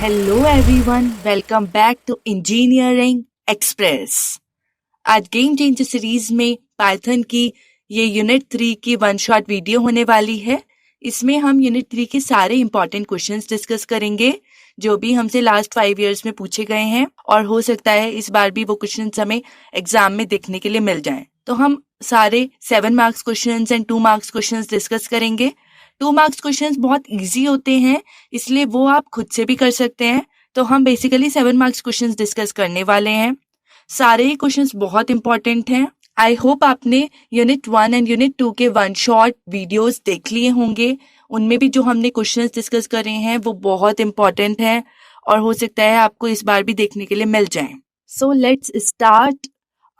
Hello everyone, welcome back to Engineering Express. आज game changer series में Python की ये यूनिट 3 की वन शॉट वीडियो होने वाली है। इसमें हम यूनिट 3 के सारे इंपॉर्टेंट क्वेश्चंस डिस्कस करेंगे जो भी हमसे लास्ट 5 इयर्स में पूछे गए हैं, और हो सकता है इस बार भी वो क्वेश्चंस हमें एग्जाम में देखने के लिए मिल जाएं। तो हम सारे 7 marks questions and 2 marks questions discuss करेंगे। 2 मार्क्स क्वेश्चंस बहुत इजी होते हैं, इसलिए वो आप खुद से भी कर सकते हैं। तो हम बेसिकली 7 मार्क्स क्वेश्चंस डिस्कस करने वाले हैं। सारे क्वेश्चंस बहुत इंपॉर्टेंट हैं। आई होप आपने यूनिट 1 एंड यूनिट 2 के वन शॉट वीडियोस देख लिए होंगे। उनमें भी जो हमने क्वेश्चंस डिस्कस करे हैं वो बहुत इंपॉर्टेंट हैं, और हो सकता है आपको इस बार भी देखने के लिए मिल जाएं। So let's start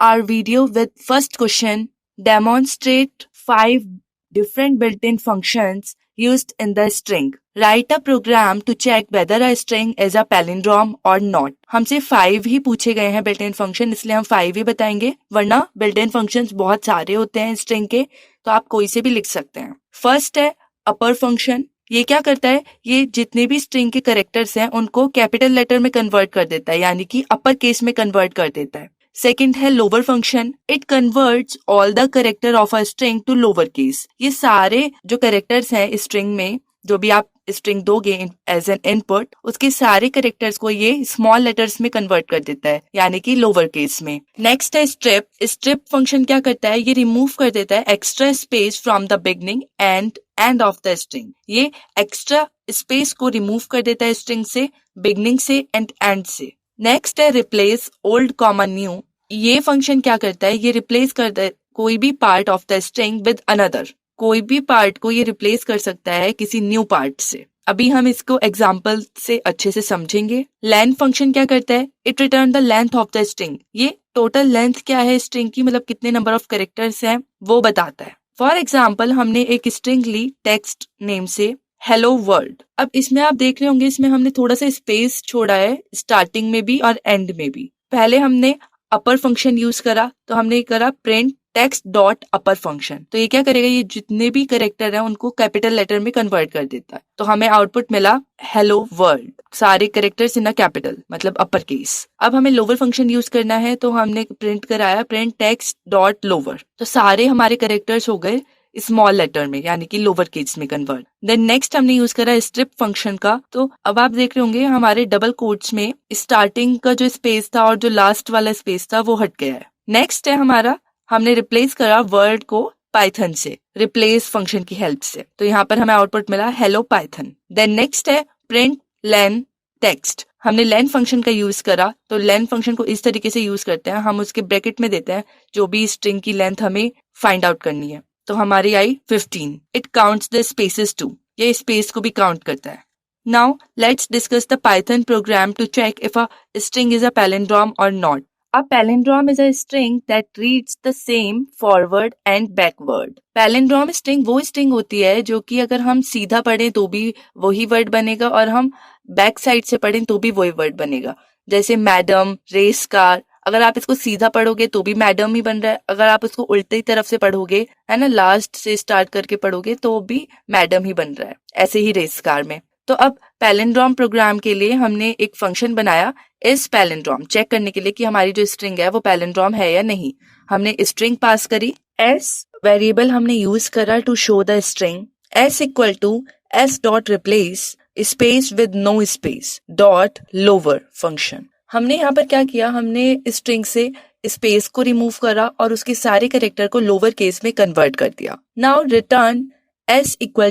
our video with first question. Demonstrate 5 different built-in functions used in the string. Write a program to check whether a string is a palindrome or not. हमसे 5 ही पूछे गए हैं built-in function, इसलिए हम 5 ही बताएंगे, वरना built-in functions बहुत सारे होते हैं string के, तो आप कोई से भी लिख सकते हैं। फर्स्ट है upper function। ये क्या करता है, ये जितने भी string के कैरेक्टर्स हैं उनको कैपिटल लेटर में कन्वर्ट कर देता है, यानी कि अपर केस में कन्वर्ट कर देता है। सेकेंड है lower function. It converts all the character of a string to lower case. ये सारे जो कैरेक्टर्स हैं स्ट्रिंग में, जो भी आप स्ट्रिंग दोगे एज एन इनपुट, उसके सारे कैरेक्टर्स को ये स्मॉल लेटर्स में कन्वर्ट कर देता है, यानी कि लोअर केस में। नेक्स्ट है स्ट्रिप। स्ट्रिप फंक्शन क्या करता है, ये रिमूव कर देता है extra space from the beginning and end of the string. ये एक्स्ट्रा स्पेस को रिमूव कर देता है स्ट्रिंग से, बिगनिंग से एंड से। नेक्स्ट है रिप्लेस ओल्ड कॉमन न्यू। ये फंक्शन क्या करता है, ये रिप्लेस करता है कोई भी part of the string with another. कोई भी पार्ट को ये रिप्लेस कर सकता है किसी न्यू पार्ट से। अभी हम इसको एग्जांपल से अच्छे से समझेंगे। लेंथ फंक्शन क्या करता है, it return the length of the string. ये टोटल लेंथ क्या है स्ट्रिंग की, मतलब कितने नंबर ऑफ कैरेक्टर्स हैं वो बताता है। फॉर एग्जाम्पल हमने एक स्ट्रिंग ली टेक्स्ट नेम से हेलो वर्ल्ड। अब इसमें आप देख रहे होंगे, इसमें हमने थोड़ा सा स्पेस छोड़ा है स्टार्टिंग में भी और एंड में भी। पहले हमने अपर फंक्शन यूज करा, तो हमने करा प्रिंट टेक्स्ट डॉट अपर फंक्शन। तो ये क्या करेगा, ये जितने भी कैरेक्टर हैं उनको कैपिटल लेटर में कन्वर्ट कर देता है। तो हमें आउटपुट मिला हेलो वर्ल्ड, सारे कैरेक्टर्स इन अ कैपिटल मतलब अपर केस। अब हमें लोअर फंक्शन यूज करना है, तो हमने प्रिंट कराया प्रिंट टेक्स्ट डॉट लोअर। तो सारे हमारे कैरेक्टर्स हो गए स्मॉल लेटर में, यानी कि लोअर केस में कन्वर्ट। देन नेक्स्ट हमने यूज करा स्ट्रिप फंक्शन का। तो अब आप देख रहे होंगे हमारे डबल कोट्स में स्टार्टिंग का जो स्पेस था और जो लास्ट वाला स्पेस था वो हट गया है। नेक्स्ट है हमारा, हमने रिप्लेस करा वर्ड को पाइथन से, रिप्लेस फंक्शन की हेल्प से। तो यहाँ पर हमें आउटपुट मिला हेलो पाइथन। देन नेक्स्ट है प्रिंट लेन टेक्स्ट। हमने लेन फंक्शन का यूज करा, तो लेन फंक्शन को इस तरीके से यूज करते हैं, हम उसके ब्रैकेट में देते हैं जो भी स्ट्रिंग की लेंथ हमें फाइंड आउट करनी है। तो हमारी i 15। It counts the spaces too, ये स्पेस को भी काउंट करता है। Now let's discuss the Python program to check if a string is a palindrome और not. A palindrome is a string that reads the same forward and backward. Palindrome string वो string होती है जो कि अगर हम सीधा पढ़ें तो भी वही वर्ड बनेगा, और हम बैक साइड से पढ़ें तो भी वही वर्ड बनेगा। जैसे मैडम, रेस कार, अगर आप इसको सीधा पढ़ोगे तो भी मैडम ही बन रहा है, अगर आप इसको उल्टी तरफ से पढ़ोगे, है ना, लास्ट से स्टार्ट करके पढ़ोगे तो भी मैडम ही बन रहा है। ऐसे ही रेस कार में। तो अब पैलिंड्रोम प्रोग्राम के लिए हमने एक फंक्शन बनाया इस पैलिंड्रोम चेक करने के लिए कि हमारी जो स्ट्रिंग है वो पैलिंड्रोम है या नहीं। हमने स्ट्रिंग पास करी, एस वेरिएबल हमने यूज करा to show the string, s equal to s dot replace space with no space dot lower function. हमने यहाँ पर क्या किया, हमने स्ट्रिंग से स्पेस को रिमूव करा और उसके सारे कैरेक्टर को लोअर केस में कन्वर्ट कर दिया। Now return s equal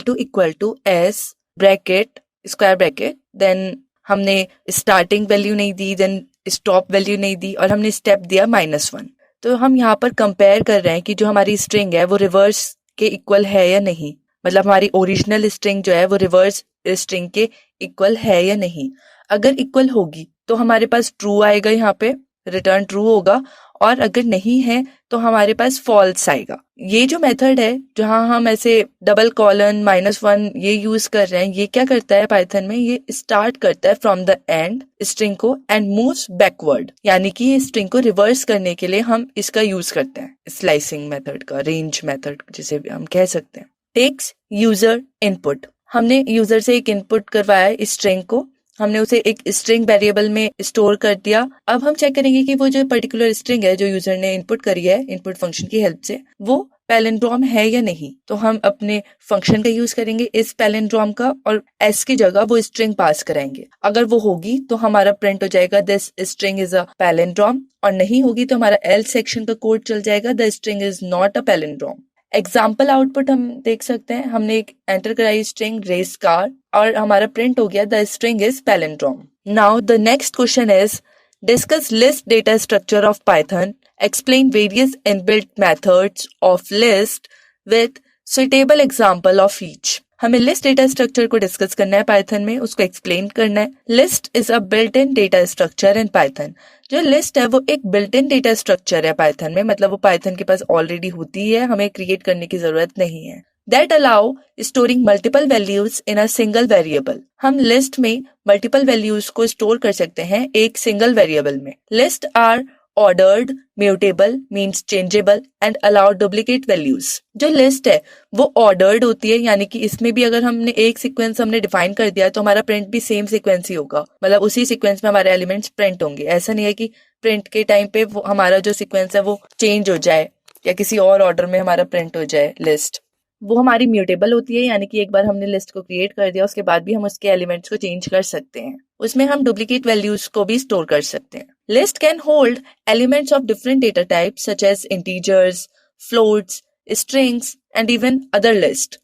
to s bracket square bracket. Then हमने स्टार्टिंग वैल्यू नहीं दी, देन स्टॉप वैल्यू नहीं दी, और हमने स्टेप दिया -1। तो हम यहाँ पर कंपेयर कर रहे हैं कि जो हमारी स्ट्रिंग है वो रिवर्स के इक्वल है या नहीं, मतलब हमारी ओरिजिनल स्ट्रिंग जो है वो रिवर्स स्ट्रिंग के इक्वल है या नहीं। अगर इक्वल होगी तो हमारे पास ट्रू आएगा, यहाँ पे रिटर्न ट्रू होगा, और अगर नहीं है तो हमारे पास फॉल्स आएगा। ये जो मेथड है जहां हम ऐसे डबल कॉलन -1 ये यूज कर रहे हैं, ये क्या करता है पाइथन में, ये स्टार्ट करता है फ्रॉम द एंड स्ट्रिंग को एंड मूव्स बैकवर्ड, यानी कि स्ट्रिंग को रिवर्स करने के लिए हम इसका यूज करते हैं, स्लाइसिंग मेथड का, रेंज मेथड जिसे हम कह सकते हैं। Takes user input. हमने यूजर से एक इनपुट करवाया इस स्ट्रिंग को, हमने उसे एक स्ट्रिंग वेरिएबल में स्टोर कर दिया। अब हम चेक करेंगे कि वो जो पर्टिकुलर स्ट्रिंग है जो यूजर ने इनपुट करी है इनपुट फंक्शन की हेल्प से, वो पैलिंड्रोम है या नहीं। तो हम अपने फंक्शन का यूज करेंगे इस पैलिंड्रोम का और एस की जगह वो स्ट्रिंग पास कराएंगे। अगर वो होगी तो हमारा प्रिंट हो जाएगा this string is a palindrome, और नहीं होगी तो हमारा एल सेक्शन का कोड चल जाएगा the string is not a palindrome. Example output हम देख सकते हैं, हमने एक एंटर कराई स्ट्रिंग रेस कार और हमारा प्रिंट हो गया the string is palindrome. Now the next question is discuss list data structure of Python, explain various inbuilt methods of list with suitable example of each। हमें list data structure को discuss करना है Python में, उसको explain करना है। List is a built in data structure in Python. जो list है वो एक बिल्ट इन डेटा स्ट्रक्चर है पाइथन में, मतलब वो पाइथन के पास ऑलरेडी होती है, हमें क्रिएट करने की जरूरत नहीं है। That allow storing multiple values in a single variable। हम लिस्ट में मल्टीपल वैल्यूज को स्टोर कर सकते हैं एक सिंगल वेरिएबल में। List are ordered, mutable means changeable and allow duplicate values। जो लिस्ट है वो ordered होती है, यानी कि इसमें भी अगर हमने एक सीक्वेंस हमने डिफाइन कर दिया तो हमारा प्रिंट भी सेम सीक्वेंस ही होगा, मतलब उसी सीक्वेंस में हमारे एलिमेंट्स प्रिंट होंगे। ऐसा नहीं है कि प्रिंट के टाइम पे वो हमारा जो सीक्वेंस है वो चेंज हो जाए या किसी और ऑर्डर में हमारा प्रिंट हो जाए। लिस्ट वो हमारी म्यूटेबल होती है, यानी कि एक बार हमने लिस्ट को क्रिएट कर दिया उसके बाद भी हम उसके एलिमेंट्स को चेंज कर सकते हैं। उसमें हम डुप्लीकेट वैल्यूज को भी स्टोर कर सकते हैं। List can hold elements of different data types such as integers, floats, strings and even other list.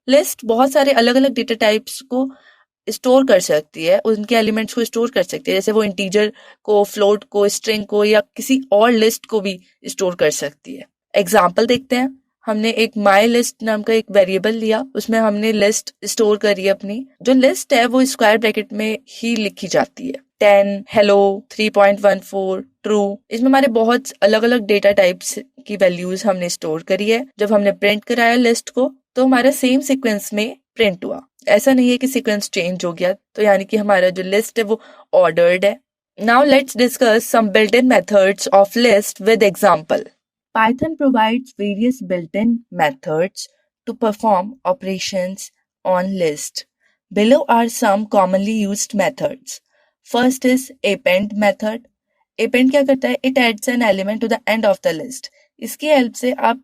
List बहुत सारे अलग अलग डेटा टाइप्स को स्टोर कर सकती है, उनके एलिमेंट्स को स्टोर कर सकती है, जैसे वो इंटीजर को, फ्लोट को, स्ट्रिंग को या किसी और लिस्ट को भी स्टोर कर सकती है। एग्जाम्पल देखते हैं। हमने एक माई लिस्ट नाम का एक वेरिएबल लिया, उसमें हमने लिस्ट स्टोर करी अपनी। जो लिस्ट है वो स्क्वायर ब्रैकेट में ही लिखी जाती है। 10, हेलो, 3.14, ट्रू। इसमें हमारे बहुत अलग अलग डेटा टाइप्स की वैल्यूज हमने स्टोर करी है। जब हमने प्रिंट कराया लिस्ट को तो हमारा सेम सीक्वेंस में प्रिंट हुआ। ऐसा नहीं है कि सीक्वेंस चेंज हो गया, तो यानी कि हमारा जो लिस्ट है वो ऑर्डर्ड है। Now let's discuss some built in methods of list with example. Python provides various built-in methods to perform operations on list. Below are some commonly used methods. First is append method. Append क्या करता है? It adds an element to the end of the list. इसकी help से आप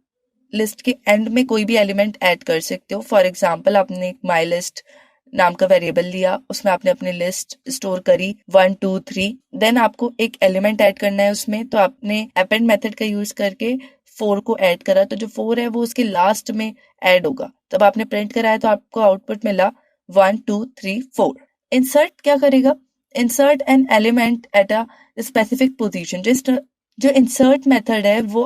list के and में कोई भी एलिमेंट ऐड कर सकते हो। फॉर एग्जाम्पल आपने एक माई लिस्ट नाम का वेरिएबल लिया, उसमें आपने अपनी लिस्ट स्टोर करी 1 2 3, देन आपको एक एलिमेंट ऐड करना है उसमें, तो आपने अपेंड मेथड का यूज करके 4 को ऐड करा, तो जो 4 है वो उसके लास्ट में ऐड होगा। तब आपने प्रिंट कराया तो आपको आउटपुट मिला 1 2 3 4। इंसर्ट क्या करेगा? Insert an element at a specific position. जो इंसर्ट मेथड है वो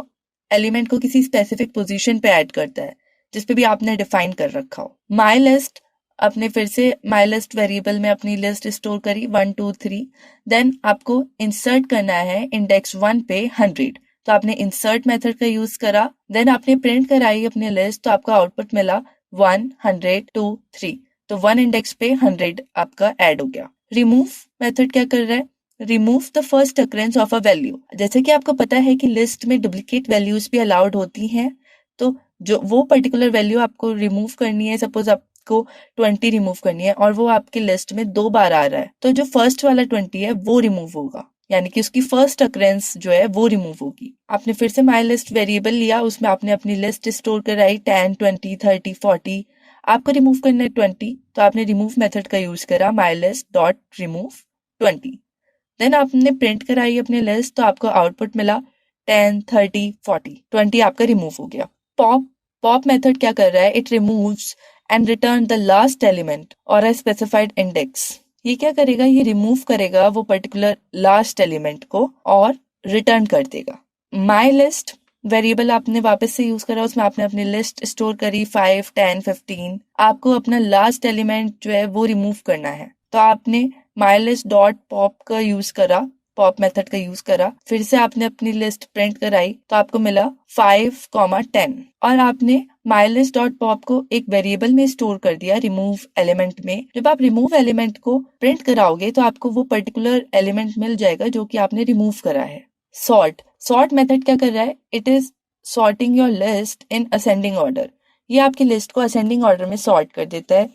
एलिमेंट को किसी स्पेसिफिक पोजीशन पे ऐड करता है जिसपे भी आपने डिफाइन कर रखा हो। माई लिस्ट, आपने फिर से माई लिस्ट वेरिएबल में अपनी लिस्ट स्टोर करी 1 2 3, देन आपको इंसर्ट करना है इंडेक्स 1 पे 100, तो आपने इंसर्ट मेथड का यूज करा, देन आपने प्रिंट कराई अपनी लिस्ट, तो आपका आउटपुट मिला 1 100 2 3, तो 1 इंडेक्स पे 100 आपका ऐड हो गया। रिमूव मेथड क्या कर रहा है? Remove the first occurrence of a value. जैसे कि आपको पता है कि लिस्ट में डुप्लीकेट वैल्यूज भी अलाउड होती हैं, तो जो वो पर्टिकुलर वैल्यू आपको रिमूव करनी है, सपोज आपको 20 रिमूव करनी है और वो आपकी लिस्ट में 2 बार आ रहा है, तो जो फर्स्ट वाला 20 है वो रिमूव होगा, यानी कि उसकी फर्स्ट अकरेंस जो है वो रिमूव होगी। आपने फिर से माई लिस्ट वेरिएबल लिया, उसमें आपने अपनी लिस्ट स्टोर कराई 10 20 30 40, आपको रिमूव करना है 20, तो आपने रिमूव मेथड का यूज करा my list dot remove 20, then आपने प्रिंट कराई अपनी लिस्ट, तो आपको आउटपुट मिला 10 30 40, 20 आपका रिमूव हो गया। पॉप मेथड क्या कर रहा है? It removes and return the last element और अ स्पेसिफाइड इंडेक्स। ये क्या करेगा? ये रिमूव करेगा वो पर्टिकुलर लास्ट एलिमेंट को और रिटर्न कर देगा। माई लिस्ट वेरिएबल आपने वापस से यूज करा, उसमें आपने अपनी लिस्ट स्टोर करी 5 10 15, आपको अपना लास्ट एलिमेंट जो है वो रिमूव करना है, तो आपने माई लिस्ट डॉट पॉप का यूज करा, पॉप मेथड का यूज करा, फिर से आपने अपनी लिस्ट प्रिंट कराई, तो आपको मिला 5 10, और आपने माई लिस्ट डॉट पॉप को एक वेरिएबल में स्टोर कर दिया रिमूव एलिमेंट में। जब आप रिमूव एलिमेंट को प्रिंट कराओगे तो आपको वो पर्टिकुलर एलिमेंट मिल जाएगा जो कि आपने रिमूव करा है। सॉर्ट मेथड क्या कर रहा है? It is sorting your list in ascending order. ये आपकी लिस्ट को असेंडिंग ऑर्डर में सॉर्ट कर देता है,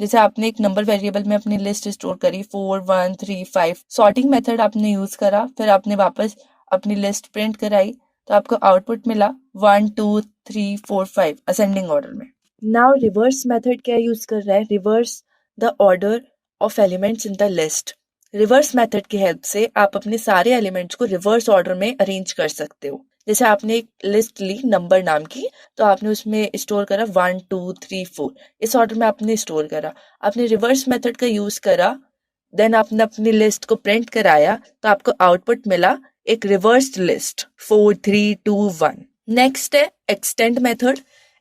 जैसे आपने एक नंबर वेरिएबल में अपनी लिस्ट स्टोर करी 4 1 3 5, सॉर्टिंग मेथड आपने यूज करा, फिर आपने वापस अपनी लिस्ट प्रिंट कराई तो आपको आउटपुट मिला 1 2 3 4 5 असेंडिंग ऑर्डर में। नाउ रिवर्स मेथड क्या यूज कर रहा है, reverse the order of elements in the list. Reverse method की हेल्प से आप अपने सारे एलिमेंट्स को रिवर्स ऑर्डर में अरेंज कर सकते हो। जैसे आपने एक लिस्ट ली नंबर नाम की, तो आपने उसमें स्टोर करा 1 2 3 4, इस ऑर्डर में आपने स्टोर करा। आपने रिवर्स मेथड का यूज करा, देन आपने अपनी लिस्ट को प्रिंट कराया तो आपको आउटपुट मिला एक रिवर्स्ड लिस्ट 4 3 2 1। नेक्स्ट है एक्सटेंड मेथड।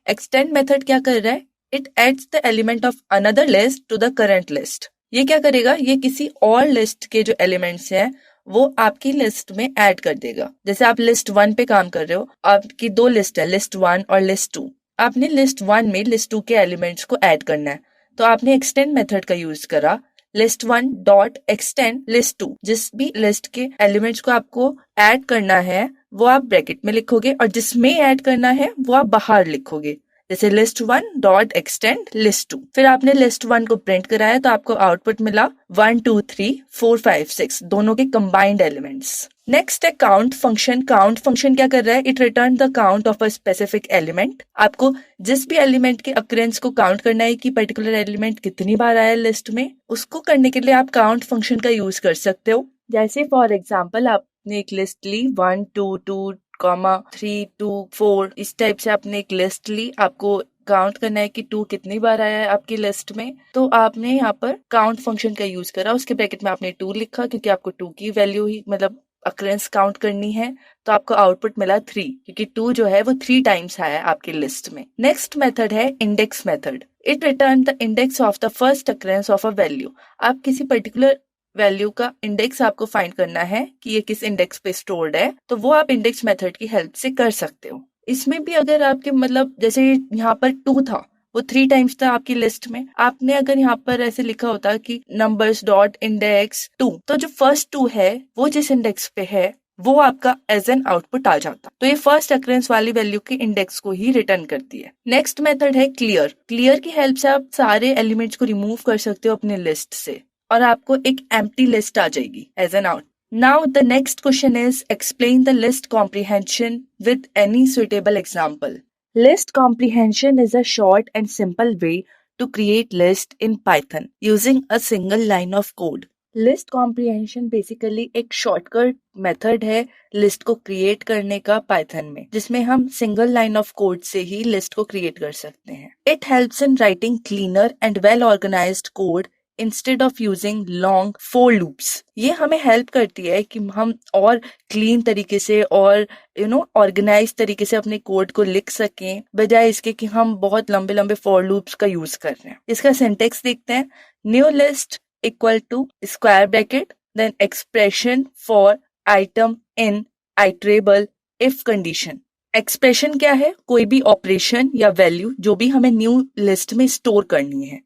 एक्सटेंड मेथड क्या कर रहा है, it adds the element of another list to the current list. ये क्या करेगा, ये किसी और लिस्ट के जो एलिमेंट्स हैं वो आपकी लिस्ट में ऐड कर देगा। जैसे आप लिस्ट 1 पे काम कर रहे हो, आपकी दो लिस्ट है, लिस्ट 1 और लिस्ट 2। आपने लिस्ट 1 में लिस्ट 2 के एलिमेंट्स को ऐड करना है, तो आपने एक्सटेंड मेथड का यूज करा, लिस्ट 1 डॉट एक्सटेंड लिस्ट 2। जिस भी लिस्ट के एलिमेंट्स को आपको ऐड करना है वो आप ब्रैकेट में लिखोगे और जिसमें ऐड करना है वो आप बाहर लिखोगे, जैसे लिस्ट 1 डॉट एक्सटेंड लिस्ट 2। फिर आपने लिस्ट 1 को प्रिंट कराया तो आपको आउटपुट मिला 1 2 3 4 5 6, दोनों के कंबाइंड एलिमेंट्स। नेक्स्ट है काउंट फंक्शन। काउंट फंक्शन क्या कर रहा है, it return the count of a specific element. आपको जिस भी एलिमेंट के अक्रेंस को काउंट करना है कि पर्टिकुलर एलिमेंट कितनी बार आया लिस्ट में, उसको करने के लिए आप काउंट फंक्शन का यूज कर सकते हो। जैसे फॉर एग्जाम्पल आपने एक लिस्ट ली 1 2 2 3 2 4, इस टाइप से आपने एक लिस्ट ली, आपको काउंट करना है कि 2 कितनी बार आया है आपकी लिस्ट में, तो आपने यहाँ पर काउंट फंक्शन का यूज करा। उसके ब्रैकेट में आपने 2 लिखा क्योंकि आपको 2 की वैल्यू ही मतलब अक्रेंस काउंट करनी है, तो आपको आउटपुट मिला 3 क्योंकि 2 जो है वो 3 टाइम्स आया है आपकी लिस्ट में। नेक्स्ट मेथड है index method. It return the index of the first occurrence of a value. आप किसी पर्टिकुलर वैल्यू का इंडेक्स आपको फाइंड करना है कि ये किस इंडेक्स पे स्टोर्ड है, तो वो आप इंडेक्स मेथड की हेल्प से कर सकते हो। इसमें भी अगर आपके मतलब जैसे यहाँ पर 2 था, वो 3 टाइम्स था आपकी लिस्ट में, आपने अगर यहाँ पर ऐसे लिखा होता कि नंबर्स डॉट इंडेक्स 2, तो जो फर्स्ट 2 है वो जिस इंडेक्स पे है वो आपका एज एन आउटपुट आ जाता। तो ये फर्स्ट अक्रेंस वाली वैल्यू के इंडेक्स को ही रिटर्न करती है। नेक्स्ट मेथड है क्लियर। क्लियर की हेल्प से आप सारे एलिमेंट्स को रिमूव कर सकते हो अपनी लिस्ट से और आपको एक एम्प्टी लिस्ट आ जाएगी as an out. Now the next question is explain the list comprehension with any suitable example. List comprehension is a short and simple way to create list in Python using a single line of code. List comprehension basically एक shortcut method है list को create करने का Python में, जिसमें हम single line of code से ही list को क्रिएट कर सकते हैं। It helps in writing cleaner and well organised code instead of using long for loops. ये हमें हेल्प करती है कि हम और क्लीन तरीके से और ऑर्गेनाइज तरीके से अपने कोड को लिख सकें, बजाय इसके कि हम बहुत लंबे लंबे फॉर लूप्स का यूज कर रहे हैं। इसका सिंटेक्स देखते हैं। New list equal to square bracket then expression for item in iterable if condition. Expression क्या है, कोई भी ऑपरेशन या वैल्यू जो भी हमें न्यू लिस्ट में स्टोर करनी है।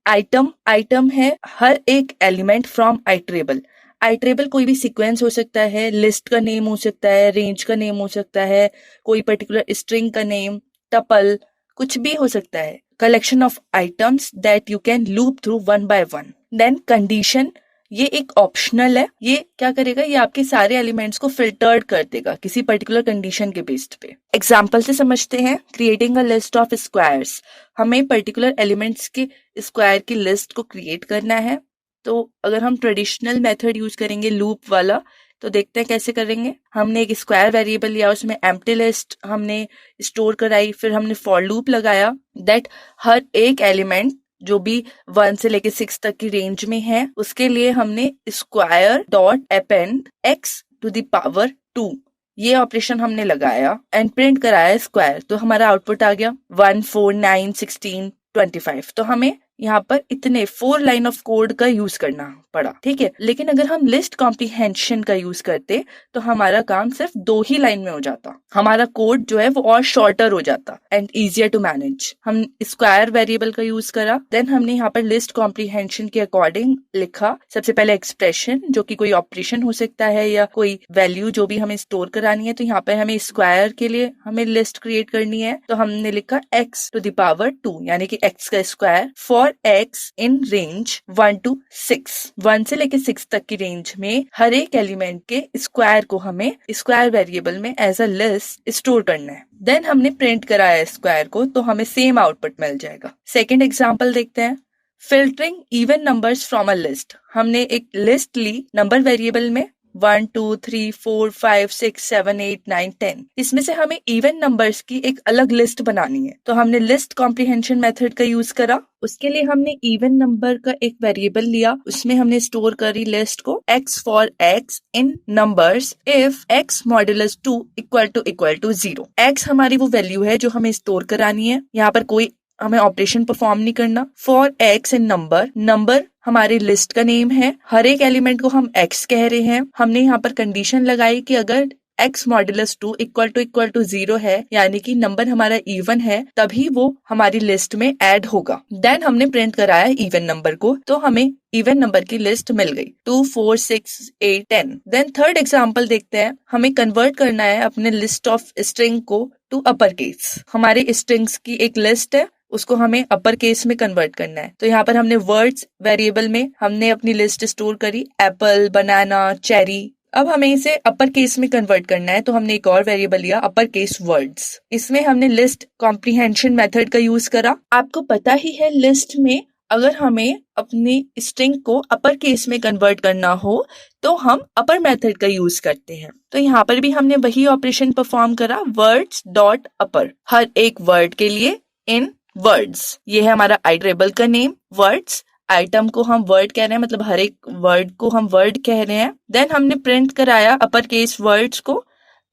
आइटम है हर एक एलिमेंट फ्रॉम आइटरेबल। आइटरेबल कोई भी सीक्वेंस हो सकता है, लिस्ट का नेम हो सकता है, रेंज का नेम हो सकता है, कोई पर्टिकुलर स्ट्रिंग का नेम, टपल, कुछ भी हो सकता है। Collection of items that you can loop through one by one. Then condition, ये एक ऑप्शनल है, ये क्या करेगा, ये आपके सारे एलिमेंट्स को फिल्टर्ड कर देगा किसी पर्टिकुलर कंडीशन के बेस्ड पे। एग्जांपल से समझते हैं। Creating a list of squares, हमें पर्टिकुलर एलिमेंट्स के स्क्वायर की लिस्ट को क्रिएट करना है। तो अगर हम ट्रेडिशनल मेथड यूज करेंगे लूप वाला, तो देखते हैं कैसे करेंगे। हमने एक स्क्वायर वेरिएबल लिया, उसमें एम्प्टी लिस्ट हमने स्टोर कराई, फिर हमने फॉर लूप लगाया दैट हर एक एलिमेंट जो भी 1 से लेके 6 तक की रेंज में है उसके लिए हमने square dot append x to the power 2 ये ऑपरेशन हमने लगाया एंड प्रिंट कराया स्क्वायर, तो हमारा आउटपुट आ गया 1 4 9 16 25। तो हमें यहाँ पर इतने 4 लाइन ऑफ कोड का यूज करना पड़ा, ठीक है। लेकिन अगर हम लिस्ट कॉम्प्रिहेंशन का यूज करते तो हमारा काम सिर्फ 2 ही लाइन में हो जाता, हमारा कोड जो है वो और शॉर्टर हो जाता एंड इजियर टू मैनेज। हम स्क्वायर वेरिएबल का यूज करा, देन हमने यहाँ पर लिस्ट कॉम्प्रिहेंशन के अकॉर्डिंग लिखा। सबसे पहले एक्सप्रेशन जो कि कोई ऑपरेशन हो सकता है या कोई वैल्यू जो भी हमें स्टोर करानी है, तो यहाँ पर हमें स्क्वायर के लिए हमें लिस्ट क्रिएट करनी है, तो हमने लिखा x टू द पावर 2 यानी कि x का square. For for x in range 1 to 6, 1 से लेके 6 तक की रेंज में हर एक एलिमेंट के स्क्वायर को हमें स्क्वायर वेरिएबल में एज अ लिस्ट स्टोर करना है। देन हमने प्रिंट कराया स्क्वायर को तो हमें सेम आउटपुट मिल जाएगा। सेकेंड एग्जाम्पल देखते हैं, filtering even numbers from a list. हमने एक लिस्ट ली नंबर वेरिएबल में 1 2 3 4 5 6 7 8 9 10। इसमें से हमें इवन नंबर्स की एक अलग लिस्ट बनानी है तो हमने लिस्ट कॉम्प्रिहेंशन मेथड का यूज करा। उसके लिए हमने इवन नंबर का एक वेरिएबल लिया, उसमें हमने स्टोर करी लिस्ट को x for x in numbers if x modulus 2 equal to 0। x हमारी वो वैल्यू है जो हमें स्टोर करानी है, यहाँ पर कोई हमें ऑपरेशन परफॉर्म नहीं करना। For x in number, number हमारी लिस्ट का नेम है, हर एक एलिमेंट को हम x कह रहे हैं। हमने यहाँ पर कंडीशन लगाई कि अगर x मॉड्यूलस 2 इक्वल टू 0 है, यानी कि नंबर हमारा इवन है, तभी वो हमारी लिस्ट में ऐड होगा। देन हमने प्रिंट कराया इवन नंबर को तो हमें इवन नंबर की लिस्ट मिल गई 2 4 6 8 10। देन थर्ड एग्जांपल देखते हैं, हमें कन्वर्ट करना है अपने लिस्ट ऑफ स्ट्रिंग को टू अपर केस। हमारे स्ट्रिंग्स की एक लिस्ट है, उसको हमें अपर केस में कन्वर्ट करना है। तो यहाँ पर हमने वर्ड्स वेरिएबल में हमने अपनी लिस्ट स्टोर करी, एप्पल, बनाना, चेरी। अब हमें इसे अपर केस में कन्वर्ट करना है तो हमने एक और वेरिएबल लिया अपर केस वर्ड्स। इसमें हमने लिस्ट कॉम्प्रिहेंशन मेथड का यूज करा। आपको पता ही है लिस्ट में अगर हमें अपनी स्ट्रिंग को अपर केस में कन्वर्ट करना हो तो हम अपर मेथड का यूज करते हैं। तो यहाँ पर भी हमने वही ऑपरेशन परफॉर्म करा, वर्ड्स डॉट अपर, हर एक वर्ड के लिए इन वर्ड्स। ये है हमारा आइटरेबल का नेम वर्ड्स, आइटम को हम वर्ड कह रहे हैं, मतलब हर एक वर्ड को हम वर्ड कह रहे हैं। देन हमने प्रिंट कराया अपर केस वर्ड्स को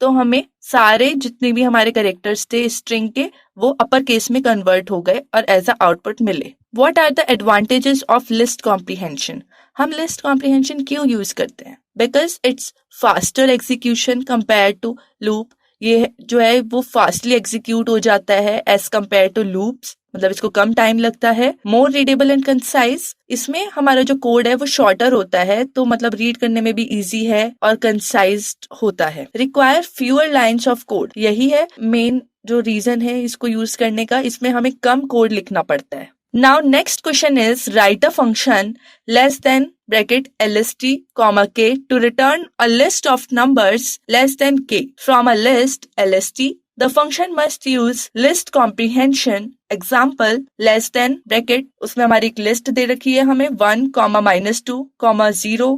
तो हमें सारे जितने भी हमारे कैरेक्टर्स थे स्ट्रिंग के वो अपर केस में कन्वर्ट हो गए और एज अ आउटपुट मिले। What are the advantages of list comprehension? हम लिस्ट कॉम्प्रिहेंशन क्यों यूज करते हैं? Because it's faster execution compare to loop. ये जो है वो फास्टली एग्जीक्यूट हो जाता है एज कंपेयर टू लूप्स, मतलब इसको कम टाइम लगता है। मोर रीडेबल एंड कंसाइज, इसमें हमारा जो कोड है वो शॉर्टर होता है तो मतलब रीड करने में भी इजी है और कंसाइज होता है। Require fewer lines of code, यही है मेन जो रीजन है इसको यूज करने का, इसमें हमें कम कोड लिखना पड़ता है। Now next question is write a function less than bracket lst comma k to return a list of numbers less than k from a list lst. The function must use list comprehension. Example less than bracket, उसमें हमारी एक list दे रखी है हमें 1, -2, 0,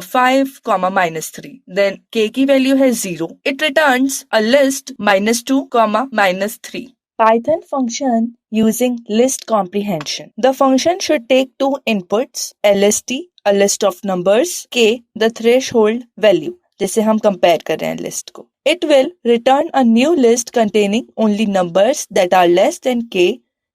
5, -3. Then k की value है 0. It returns a list -2, -3. Python function using list comprehension. The function should take two inputs, lst, a list of numbers, k, the threshold value. जैसे हम कंपेयर कर रहे हैं लिस्ट को. It will return a new list containing only numbers that are less than k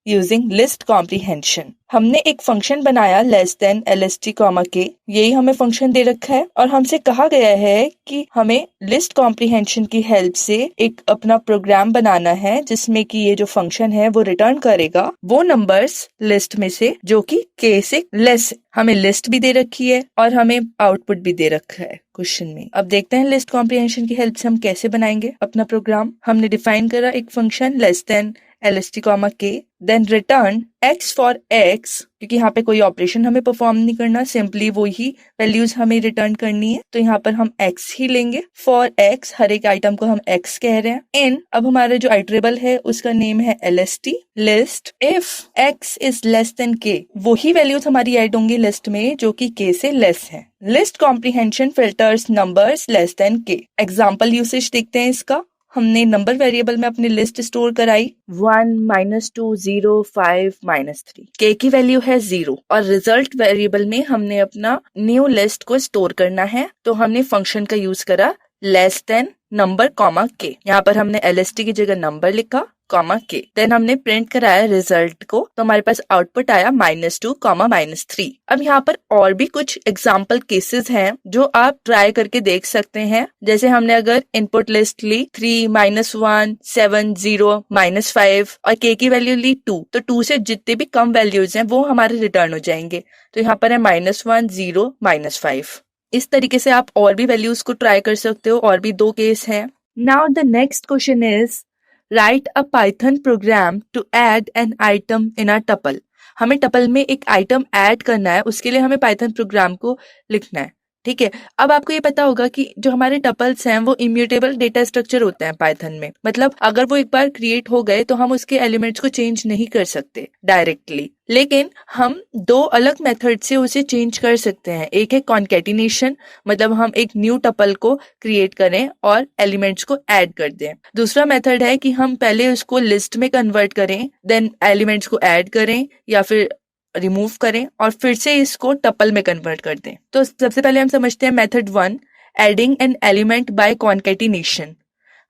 using list comprehension. हमने एक function बनाया less than lst, k, यही हमें फंक्शन दे रखा है और हमसे कहा गया है कि हमें लिस्ट कॉम्प्रिहेंशन की हेल्प से एक अपना प्रोग्राम बनाना है जिसमें कि ये जो फंक्शन है वो रिटर्न करेगा वो नंबर्स लिस्ट में से जो कि k से लेस है। हमें लिस्ट भी दे रखी है और हमें आउटपुट भी दे रखा है क्वेश्चन में। अब देखते हैं लिस्ट कॉम्प्रिहेंशन की हेल्प से हम कैसे बनाएंगे अपना प्रोग्राम। हमने डिफाइन करा एक function less than lst, k, then return x for x, क्योंकि यहाँ पे कोई ऑपरेशन हमें परफॉर्म नहीं करना, सिंपली वो ही वैल्यूज हमें रिटर्न करनी है तो यहाँ पर हम x ही लेंगे। फॉर x, हर एक आइटम को हम x कह रहे हैं। इन, अब हमारा जो आइटरेबल है उसका नेम है lst list. If x is less than k, वही वैल्यूज हमारी ऐड होंगी लिस्ट में जो कि k से लेस है। List comprehension filters numbers less than k। Example usage देखते हैं इसका। हमने नंबर वेरिएबल में अपनी लिस्ट स्टोर कराई 1, -2, 0, 5, -3। k की वैल्यू है 0 और रिजल्ट वेरिएबल में हमने अपना न्यू लिस्ट को स्टोर करना है तो हमने फंक्शन का यूज करा less than number comma k। यहाँ पर हमने lst की जगह नंबर लिखा कॉमा k। देन हमने प्रिंट कराया रिजल्ट को तो हमारे पास आउटपुट आया -2, -3। अब यहाँ पर और भी कुछ एग्जाम्पल केसेस हैं जो आप ट्राई करके देख सकते हैं। जैसे हमने अगर इनपुट लिस्ट ली 3, -1, 7, 0, -5 और k की वैल्यू ली 2, तो 2 से जितने भी कम वैल्यूज हैं वो हमारे रिटर्न हो जाएंगे। तो यहाँ पर है -1, 0, -5। इस तरीके से आप और भी वैल्यूज को ट्राई कर सकते हो, और भी 2 केस हैं। Now the next question is write a Python program to add an item in a tuple. हमें टपल में एक आइटम ऐड करना है, उसके लिए हमें पाइथन प्रोग्राम को लिखना है। ठीक है, अब आपको ये पता होगा कि जो हमारे टपल्स हैं वो इम्यूटेबल डेटा स्ट्रक्चर होते हैं पाइथन में। मतलब अगर वो एक बार क्रिएट हो गए तो हम उसके एलिमेंट्स को चेंज नहीं कर सकते डायरेक्टली, लेकिन हम दो अलग मेथड से उसे चेंज कर सकते हैं। एक है कॉन्केटिनेशन, मतलब हम एक न्यू टपल को क्रिएट करें और एलिमेंट्स को ऐड कर दें। दूसरा मेथड है कि हम पहले उसको लिस्ट में कन्वर्ट करें, देन एलिमेंट्स को ऐड करें या फिर रिमूव करें और फिर से इसको टपल में कन्वर्ट कर दें। तो सबसे पहले हम समझते हैं method 1, adding an element by concatenation.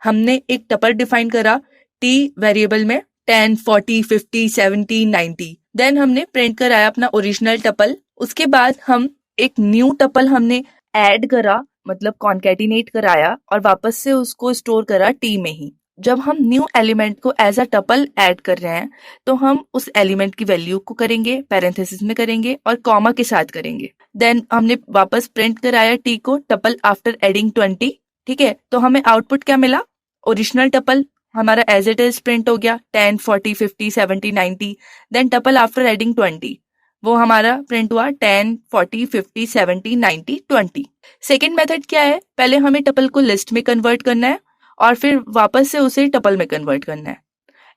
हमने एक टपल डिफाइन करा टी वेरिएबल में 10, 40, 50, 70, 90। देन हमने प्रिंट कराया अपना ओरिजिनल टपल। उसके बाद हम एक न्यू टपल हमने ऐड करा, मतलब कॉन्केटिनेट कराया और वापस से उसको स्टोर करा टी में ही। जब हम न्यू एलिमेंट को एज अ टपल ऐड कर रहे हैं तो हम उस एलिमेंट की वैल्यू को करेंगे, पैरेंथेसिस में करेंगे और कॉमा के साथ करेंगे। देन हमने वापस प्रिंट कराया टी को टपल आफ्टर एडिंग 20। ठीक है, तो हमें आउटपुट क्या मिला? ओरिजिनल टपल हमारा एज इट इज प्रिंट हो गया 10, 40, 50, 70, 90। देन टपल आफ्टर एडिंग 20, वो हमारा प्रिंट हुआ 10, 40, 50, 70, 90, 20। सेकेंड मेथड क्या है? पहले हमें टपल को लिस्ट में कन्वर्ट करना है और फिर वापस से उसे टपल में कन्वर्ट करना है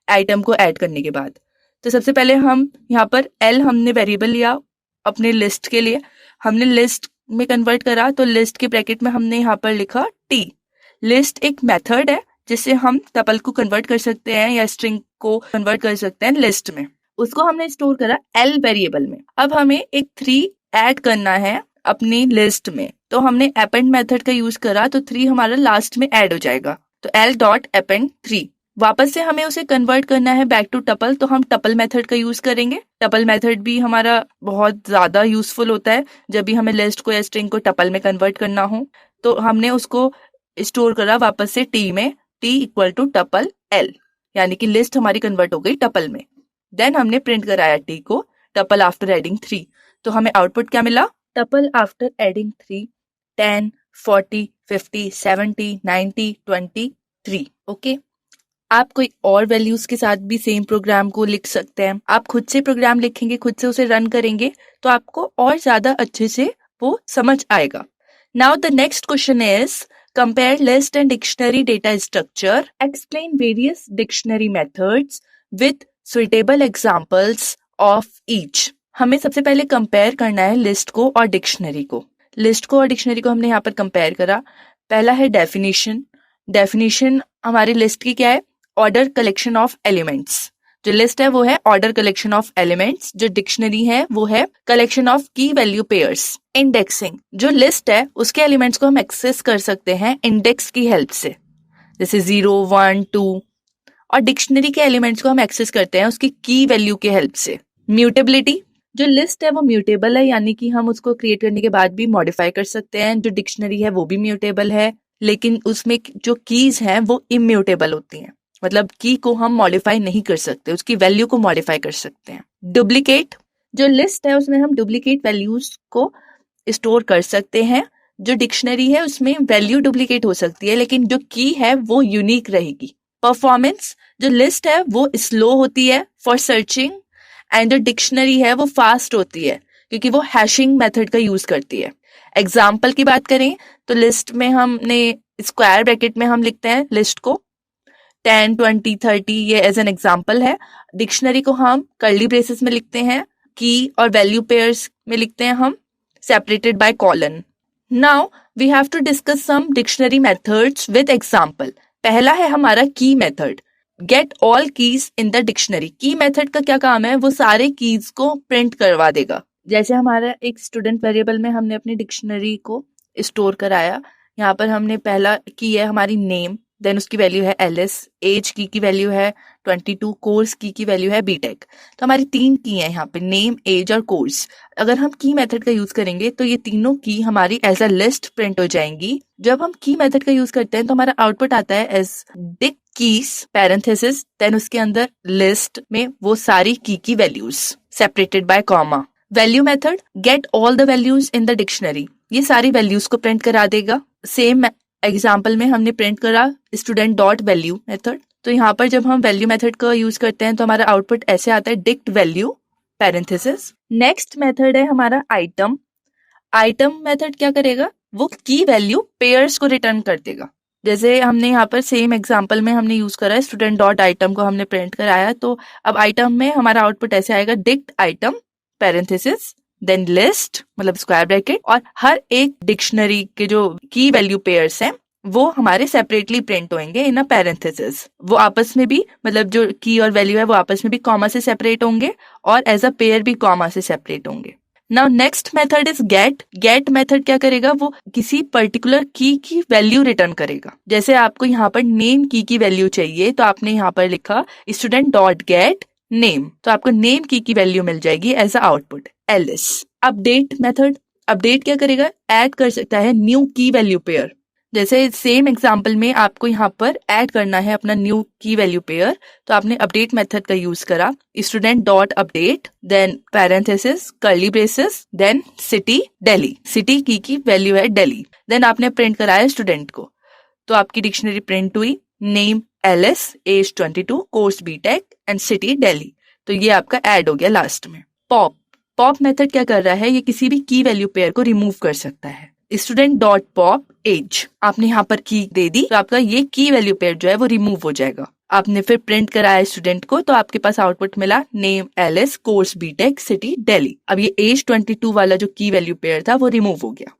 आइटम को ऐड करने के बाद। तो सबसे पहले हम यहाँ पर एल हमने वेरिएबल लिया अपने लिस्ट के लिए, हमने लिस्ट में कन्वर्ट करा तो लिस्ट के ब्रैकेट में हमने यहाँ पर लिखा टी। लिस्ट एक मेथड है जिससे हम टपल को कन्वर्ट कर सकते हैं या स्ट्रिंग को कन्वर्ट कर सकते हैं लिस्ट में। उसको हमने स्टोर करा एल वेरिएबल में। अब हमें एक 3 ऐड करना है अपनी लिस्ट में, तो हमने अपेंड मेथड का यूज करा तो 3 हमारा लास्ट में ऐड हो जाएगा, तो एल डॉट अपेंड 3। वापस से हमें उसे कन्वर्ट करना है बैक टू टपल, तो हम टपल मेथड का यूज करेंगे। टपल मेथड भी हमारा बहुत ज्यादा यूजफुल होता है जब भी हमें लिस्ट को या स्ट्रिंग को टपल में कन्वर्ट करना हो। तो हमने उसको स्टोर करा वापस से टी में, T equal to tuple L, यानी कि लिस्ट हमारी कन्वर्ट हो गई टपल में। देन हमने प्रिंट कराया टी को टपल आफ्टर एडिंग 3, तो हमें आउटपुट क्या मिला? Tuple after adding 3, 10, 40, 50, 70, 90, 23। ओके, आप कोई और वैल्यूज के साथ भी सेम प्रोग्राम को लिख सकते हैं। आप खुद से प्रोग्राम लिखेंगे, खुद से उसे रन करेंगे तो आपको और ज्यादा अच्छे से वो समझ आएगा। Now the next question is compare list and dictionary data structure, explain various dictionary methods with suitable examples of each. हमें सबसे पहले कंपेयर करना है लिस्ट को और डिक्शनरी को। लिस्ट को और डिक्शनरी को हमने यहाँ पर कंपेयर करा। पहला है डेफिनेशन। डेफिनेशन हमारी लिस्ट की क्या है? Order collection of elements. जो लिस्ट है वो है ऑर्डर कलेक्शन ऑफ एलिमेंट्स, जो डिक्शनरी है वो है कलेक्शन ऑफ की वैल्यू पेयर्स। इंडेक्सिंग, जो लिस्ट है उसके एलिमेंट्स को हम एक्सेस कर सकते हैं इंडेक्स की हेल्प से, जैसे 0, 1, 2। और डिक्शनरी के एलिमेंट्स को हम एक्सेस करते हैं उसकी की वैल्यू के हेल्प से। म्यूटेबिलिटी, जो लिस्ट है वो म्यूटेबल है, यानी कि हम उसको क्रिएट करने के बाद भी मॉडिफाई कर सकते हैं। जो डिक्शनरी है वो भी म्यूटेबल है, लेकिन उसमें जो कीज हैं वो इम्यूटेबल होती हैं, मतलब की को हम मॉडिफाई नहीं कर सकते, उसकी वैल्यू को मॉडिफाई कर सकते हैं। डुप्लीकेट, जो लिस्ट है उसमें हम डुप्लीकेट वैल्यूज को स्टोर कर सकते हैं। जो डिक्शनरी है उसमें वैल्यू डुप्लीकेट हो सकती है लेकिन जो की है वो यूनिक रहेगी। परफॉर्मेंस, जो लिस्ट है वो स्लो होती है फॉर सर्चिंग एंड जो डिक्शनरी है वो फास्ट होती है क्योंकि वो हैशिंग मेथड का यूज करती है। एग्जाम्पल की बात करें तो लिस्ट में हमने स्क्वायर ब्रैकेट में हम लिखते हैं लिस्ट को 10, 20, 30, ये एज एन एग्जाम्पल है। डिक्शनरी को हम कर्ली ब्रेसेस में लिखते हैं, की और वैल्यू पेयर्स में लिखते हैं हम separated by colon. Now we have to discuss some dictionary methods with example. पहला है हमारा key method, get all keys in the dictionary. Key method का क्या काम है? वो सारे कीज को प्रिंट करवा देगा। जैसे हमारा एक स्टूडेंट वेरिएबल में हमने अपनी डिक्शनरी को स्टोर कराया, यहाँ पर हमने पहला की है हमारी नेम, देन उसकी वैल्यू है एलिस, एज की वैल्यू है 22, कोर्स की वैल्यू है बीटेक। तो हमारी 3 की है यहाँ पे, नेम, एज और कोर्स। अगर हम की मेथड का यूज करेंगे तो ये तीनों की हमारी एज अ लिस्ट प्रिंट हो जाएंगी। जब हम की मेथड का यूज करते हैं तो हमारा आउटपुट आता है as dict keys parenthesis, then उसके अंदर लिस्ट में वो सारी key values separated by comma. Value method, get all the values in the dictionary, ये सारी वैल्यूज को प्रिंट करा देगा। सेम एग्जाम्पल में हमने प्रिंट करा स्टूडेंट डॉट वैल्यू मेथड। तो यहाँ पर जब हम वैल्यू मेथड का यूज करते हैं तो हमारा आउटपुट ऐसे आता है dict value parenthesis. Next method है हमारा आइटम। आइटम मेथड क्या करेगा, वो की वैल्यू पेयर्स को रिटर्न कर देगा। जैसे हमने यहाँ पर सेम एग्जांपल में हमने यूज करा है स्टूडेंट डॉट आइटम को हमने प्रिंट कराया, तो अब आइटम में हमारा आउटपुट ऐसे आएगा, dict item parenthesis then list मतलब स्क्वायर ब्रैकेट, और हर एक डिक्शनरी के जो की वैल्यू पेयर्स हैं वो हमारे सेपरेटली प्रिंट होंगे इन अ पैरेंथेसिस। वो आपस में भी मतलब जो की और वैल्यू है वो आपस में भी कॉमा से सेपरेट होंगे और एज अ पेयर भी कॉमा से सेपरेट होंगे। Now next method is get. Get method क्या करेगा, वो किसी पर्टिकुलर की वैल्यू रिटर्न करेगा। जैसे आपको यहाँ पर नेम की वैल्यू चाहिए तो आपने यहाँ पर लिखा स्टूडेंट डॉट गेट नेम, तो आपको नेम की वैल्यू मिल जाएगी as a output Alice. Update method, update क्या करेगा, ऐड कर सकता है न्यू की वैल्यू पेयर। जैसे सेम एग्जांपल में आपको यहाँ पर ऐड करना है अपना न्यू की वैल्यू पेयर, तो आपने अपडेट मेथड का यूज करा, student dot update then parenthesis curly braces then city Delhi, city की वैल्यू है दिल्ली, देन आपने प्रिंट कराया स्टूडेंट को, तो आपकी डिक्शनरी प्रिंट हुई, name Alice, age 22, course BTech and city Delhi, तो ये आपका ऐड हो गया लास्ट में। पॉप, पॉप मेथड क्या कर रहा है, ये किसी भी की वैल्यू पेयर को रिमूव कर सकता है। स्टूडेंट डॉट पॉप एज, आपने यहाँ पर की दे दी तो आपका ये की वैल्यू पेयर जो है वो रिमूव हो जाएगा। आपने फिर प्रिंट कराया स्टूडेंट को तो आपके पास आउटपुट मिला name Alice, course BTech, city Delhi. अब ये एज 22 वाला जो की वैल्यू पेयर था वो रिमूव हो गया।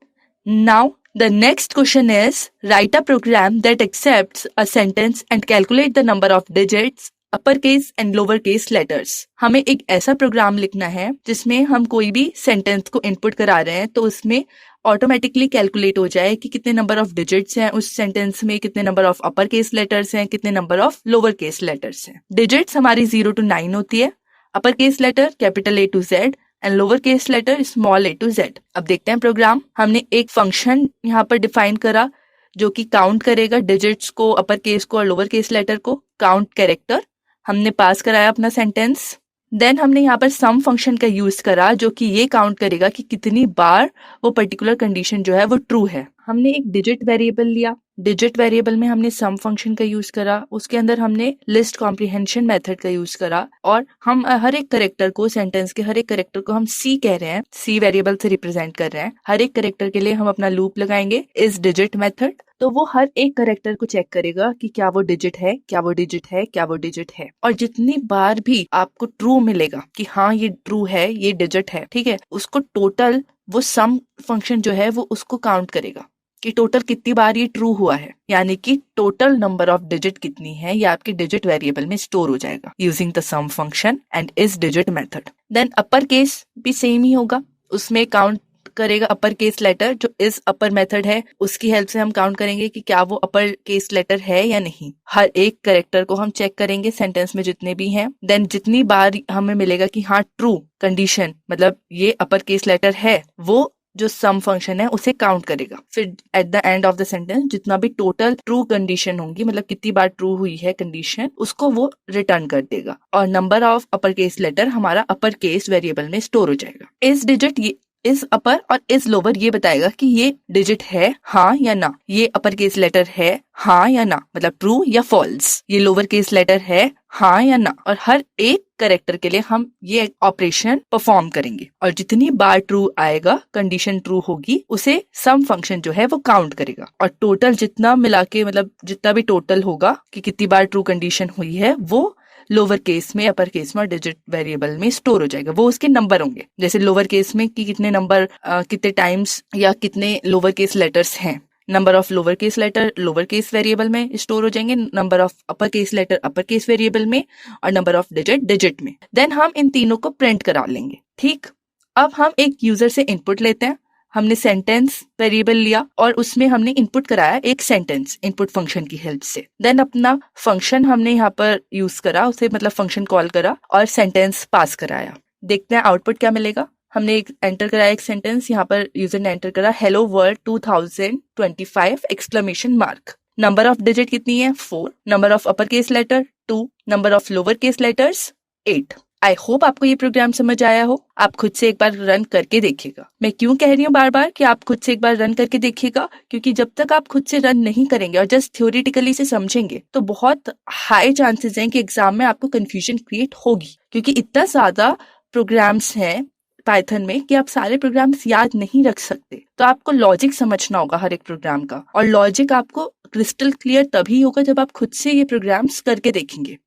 Now the next question is write a program that accepts a sentence and calculate the number of digits upper case and lower case letters. हमें एक ऐसा प्रोग्राम लिखना है जिसमें हम कोई भी सेंटेंस को इनपुट करा रहे हैं तो उसमें ऑटोमेटिकली कैलकुलेट हो जाए कि कितने नंबर ऑफ डिजिट्स हैं उस सेंटेंस में, कितने number of upper case letters हैं, कितने number of lower case letters हैं। डिजिट्स हमारी 0 to 9 होती है, upper case letter capital A to Z and lower case letter small a to Z। अब देखते हैं प्रोग्राम। हमने एक फंक्शन यहाँ पर डिफाइन करा जो कि काउंट करेगा डिजिट्स को, अपर केस को और लोअर केस लेटर को, काउंट कैरेक्टर। हमने पास कराया अपना सेंटेंस, देन हमने यहाँ पर सम फंक्शन का यूज करा जो कि ये काउंट करेगा कि कितनी बार वो पर्टिकुलर कंडीशन जो है वो ट्रू है। हमने एक डिजिट वेरिएबल लिया, डिजिट वेरिएबल में हमने सम फंक्शन का यूज करा, उसके अंदर हमने लिस्ट कॉम्प्रिहेंशन मेथड का यूज करा और हम हर एक करेक्टर को, सेंटेंस के हर एक करेक्टर को हम सी कह रहे हैं, सी वेरिएबल से रिप्रेजेंट कर रहे हैं। हर एक करेक्टर के लिए हम अपना लूप लगाएंगे इस डिजिट मेथड, तो वो हर एक करेक्टर को चेक करेगा कि क्या वो डिजिट है, क्या वो डिजिट है, क्या वो डिजिट है। और जितनी बार भी आपको ट्रू मिलेगा कि हाँ ये ट्रू है, ये डिजिट है, ठीक है, उसको टोटल वो सम फंक्शन जो है वो उसको काउंट करेगा कि टोटल कितनी बार ये ट्रू हुआ है, यानी कि टोटल नंबर ऑफ डिजिट कितनी है ये आपके डिजिट वेरिएबल में स्टोर हो जाएगा using the sum function and is digit method. Then upper case भी सेम ही होगा, उसमें काउंट करेगा अपर केस लेटर, जो इस अपर मेथड है उसकी हेल्प से हम काउंट करेंगे कि क्या वो अपर केस लेटर है या नहीं। हर एक कैरेक्टर को हम चेक करेंगे सेंटेंस में जितने भी हैं, देन जितनी बार हमें मिलेगा कि हाँ ट्रू कंडीशन मतलब ये अपर केस लेटर है, वो जो सम फंक्शन है उसे काउंट करेगा। फिर eight the end of the sentence जितना भी टोटल ट्रू कंडीशन होंगी, मतलब कितनी बार ट्रू हुई है कंडीशन, उसको वो रिटर्न कर देगा और number of upper case letter हमारा अपर केस वेरिएबल में स्टोर हो जाएगा। इस डिजिट ये इस अपर और इस लोअर ये बताएगा कि ये डिजिट है हाँ या ना, ये अपर केस लेटर है हाँ या ना, मतलब ट्रू या फॉल्स, ये लोअर केस लेटर है हाँ या ना। और हर एक कैरेक्टर के लिए हम ये ऑपरेशन परफॉर्म करेंगे और जितनी बार ट्रू आएगा, कंडीशन ट्रू होगी, उसे सम फंक्शन जो है वो काउंट करेगा और टोटल जितना मिला के मतलब जितना भी टोटल होगा कि कितनी बार ट्रू कंडीशन हुई है वो लोअर केस में, अपर केस में और डिजिट वेरिएबल में स्टोर हो जाएगा। वो उसके नंबर होंगे, जैसे लोअर केस में कि कितने नंबर कितने टाइम्स या कितने लोअर केस लेटर्स हैं, number of lower case letter lower case variable में स्टोर हो जाएंगे, number of upper case letter upper case variable में और नंबर ऑफ डिजिट डिजिट में। देन हम इन तीनों को प्रिंट करा लेंगे। ठीक, अब हम एक यूजर से इनपुट लेते हैं। हमने सेंटेंस वेरिएबल लिया और उसमें हमने इनपुट कराया एक सेंटेंस इनपुट फंक्शन की हेल्प से। देन अपना फंक्शन हमने यहाँ पर यूज करा, उसे मतलब फंक्शन कॉल करा और सेंटेंस पास कराया। देखते हैं आउटपुट क्या मिलेगा। हमने एक एंटर कराया एक सेंटेंस, यहाँ पर यूजर ने एंटर करा hello world 2025 exclamation mark. Number of digit कितनी है 4, number of upper case letter 2, number of lower case letters 8। I hope आपको ये प्रोग्राम समझ आया हो। आप खुद से एक बार रन करके देखिएगा। मैं क्यों कह रही हूँ बार बार कि आप खुद से एक बार रन करके देखिएगा, क्योंकि जब तक आप खुद से रन नहीं करेंगे और जस्ट थ्योरेटिकली से समझेंगे तो बहुत हाई चांसेस हैं कि एग्जाम में आपको कंफ्यूजन क्रिएट होगी, क्योंकि इतना ज्यादा प्रोग्राम्स हैं पाइथन में कि आप सारे प्रोग्राम्स याद नहीं रख सकते, तो आपको लॉजिक समझना होगा हर एक प्रोग्राम का, और लॉजिक आपको क्रिस्टल क्लियर तभी होगा जब आप खुद से ये प्रोग्राम्स करके देखेंगे।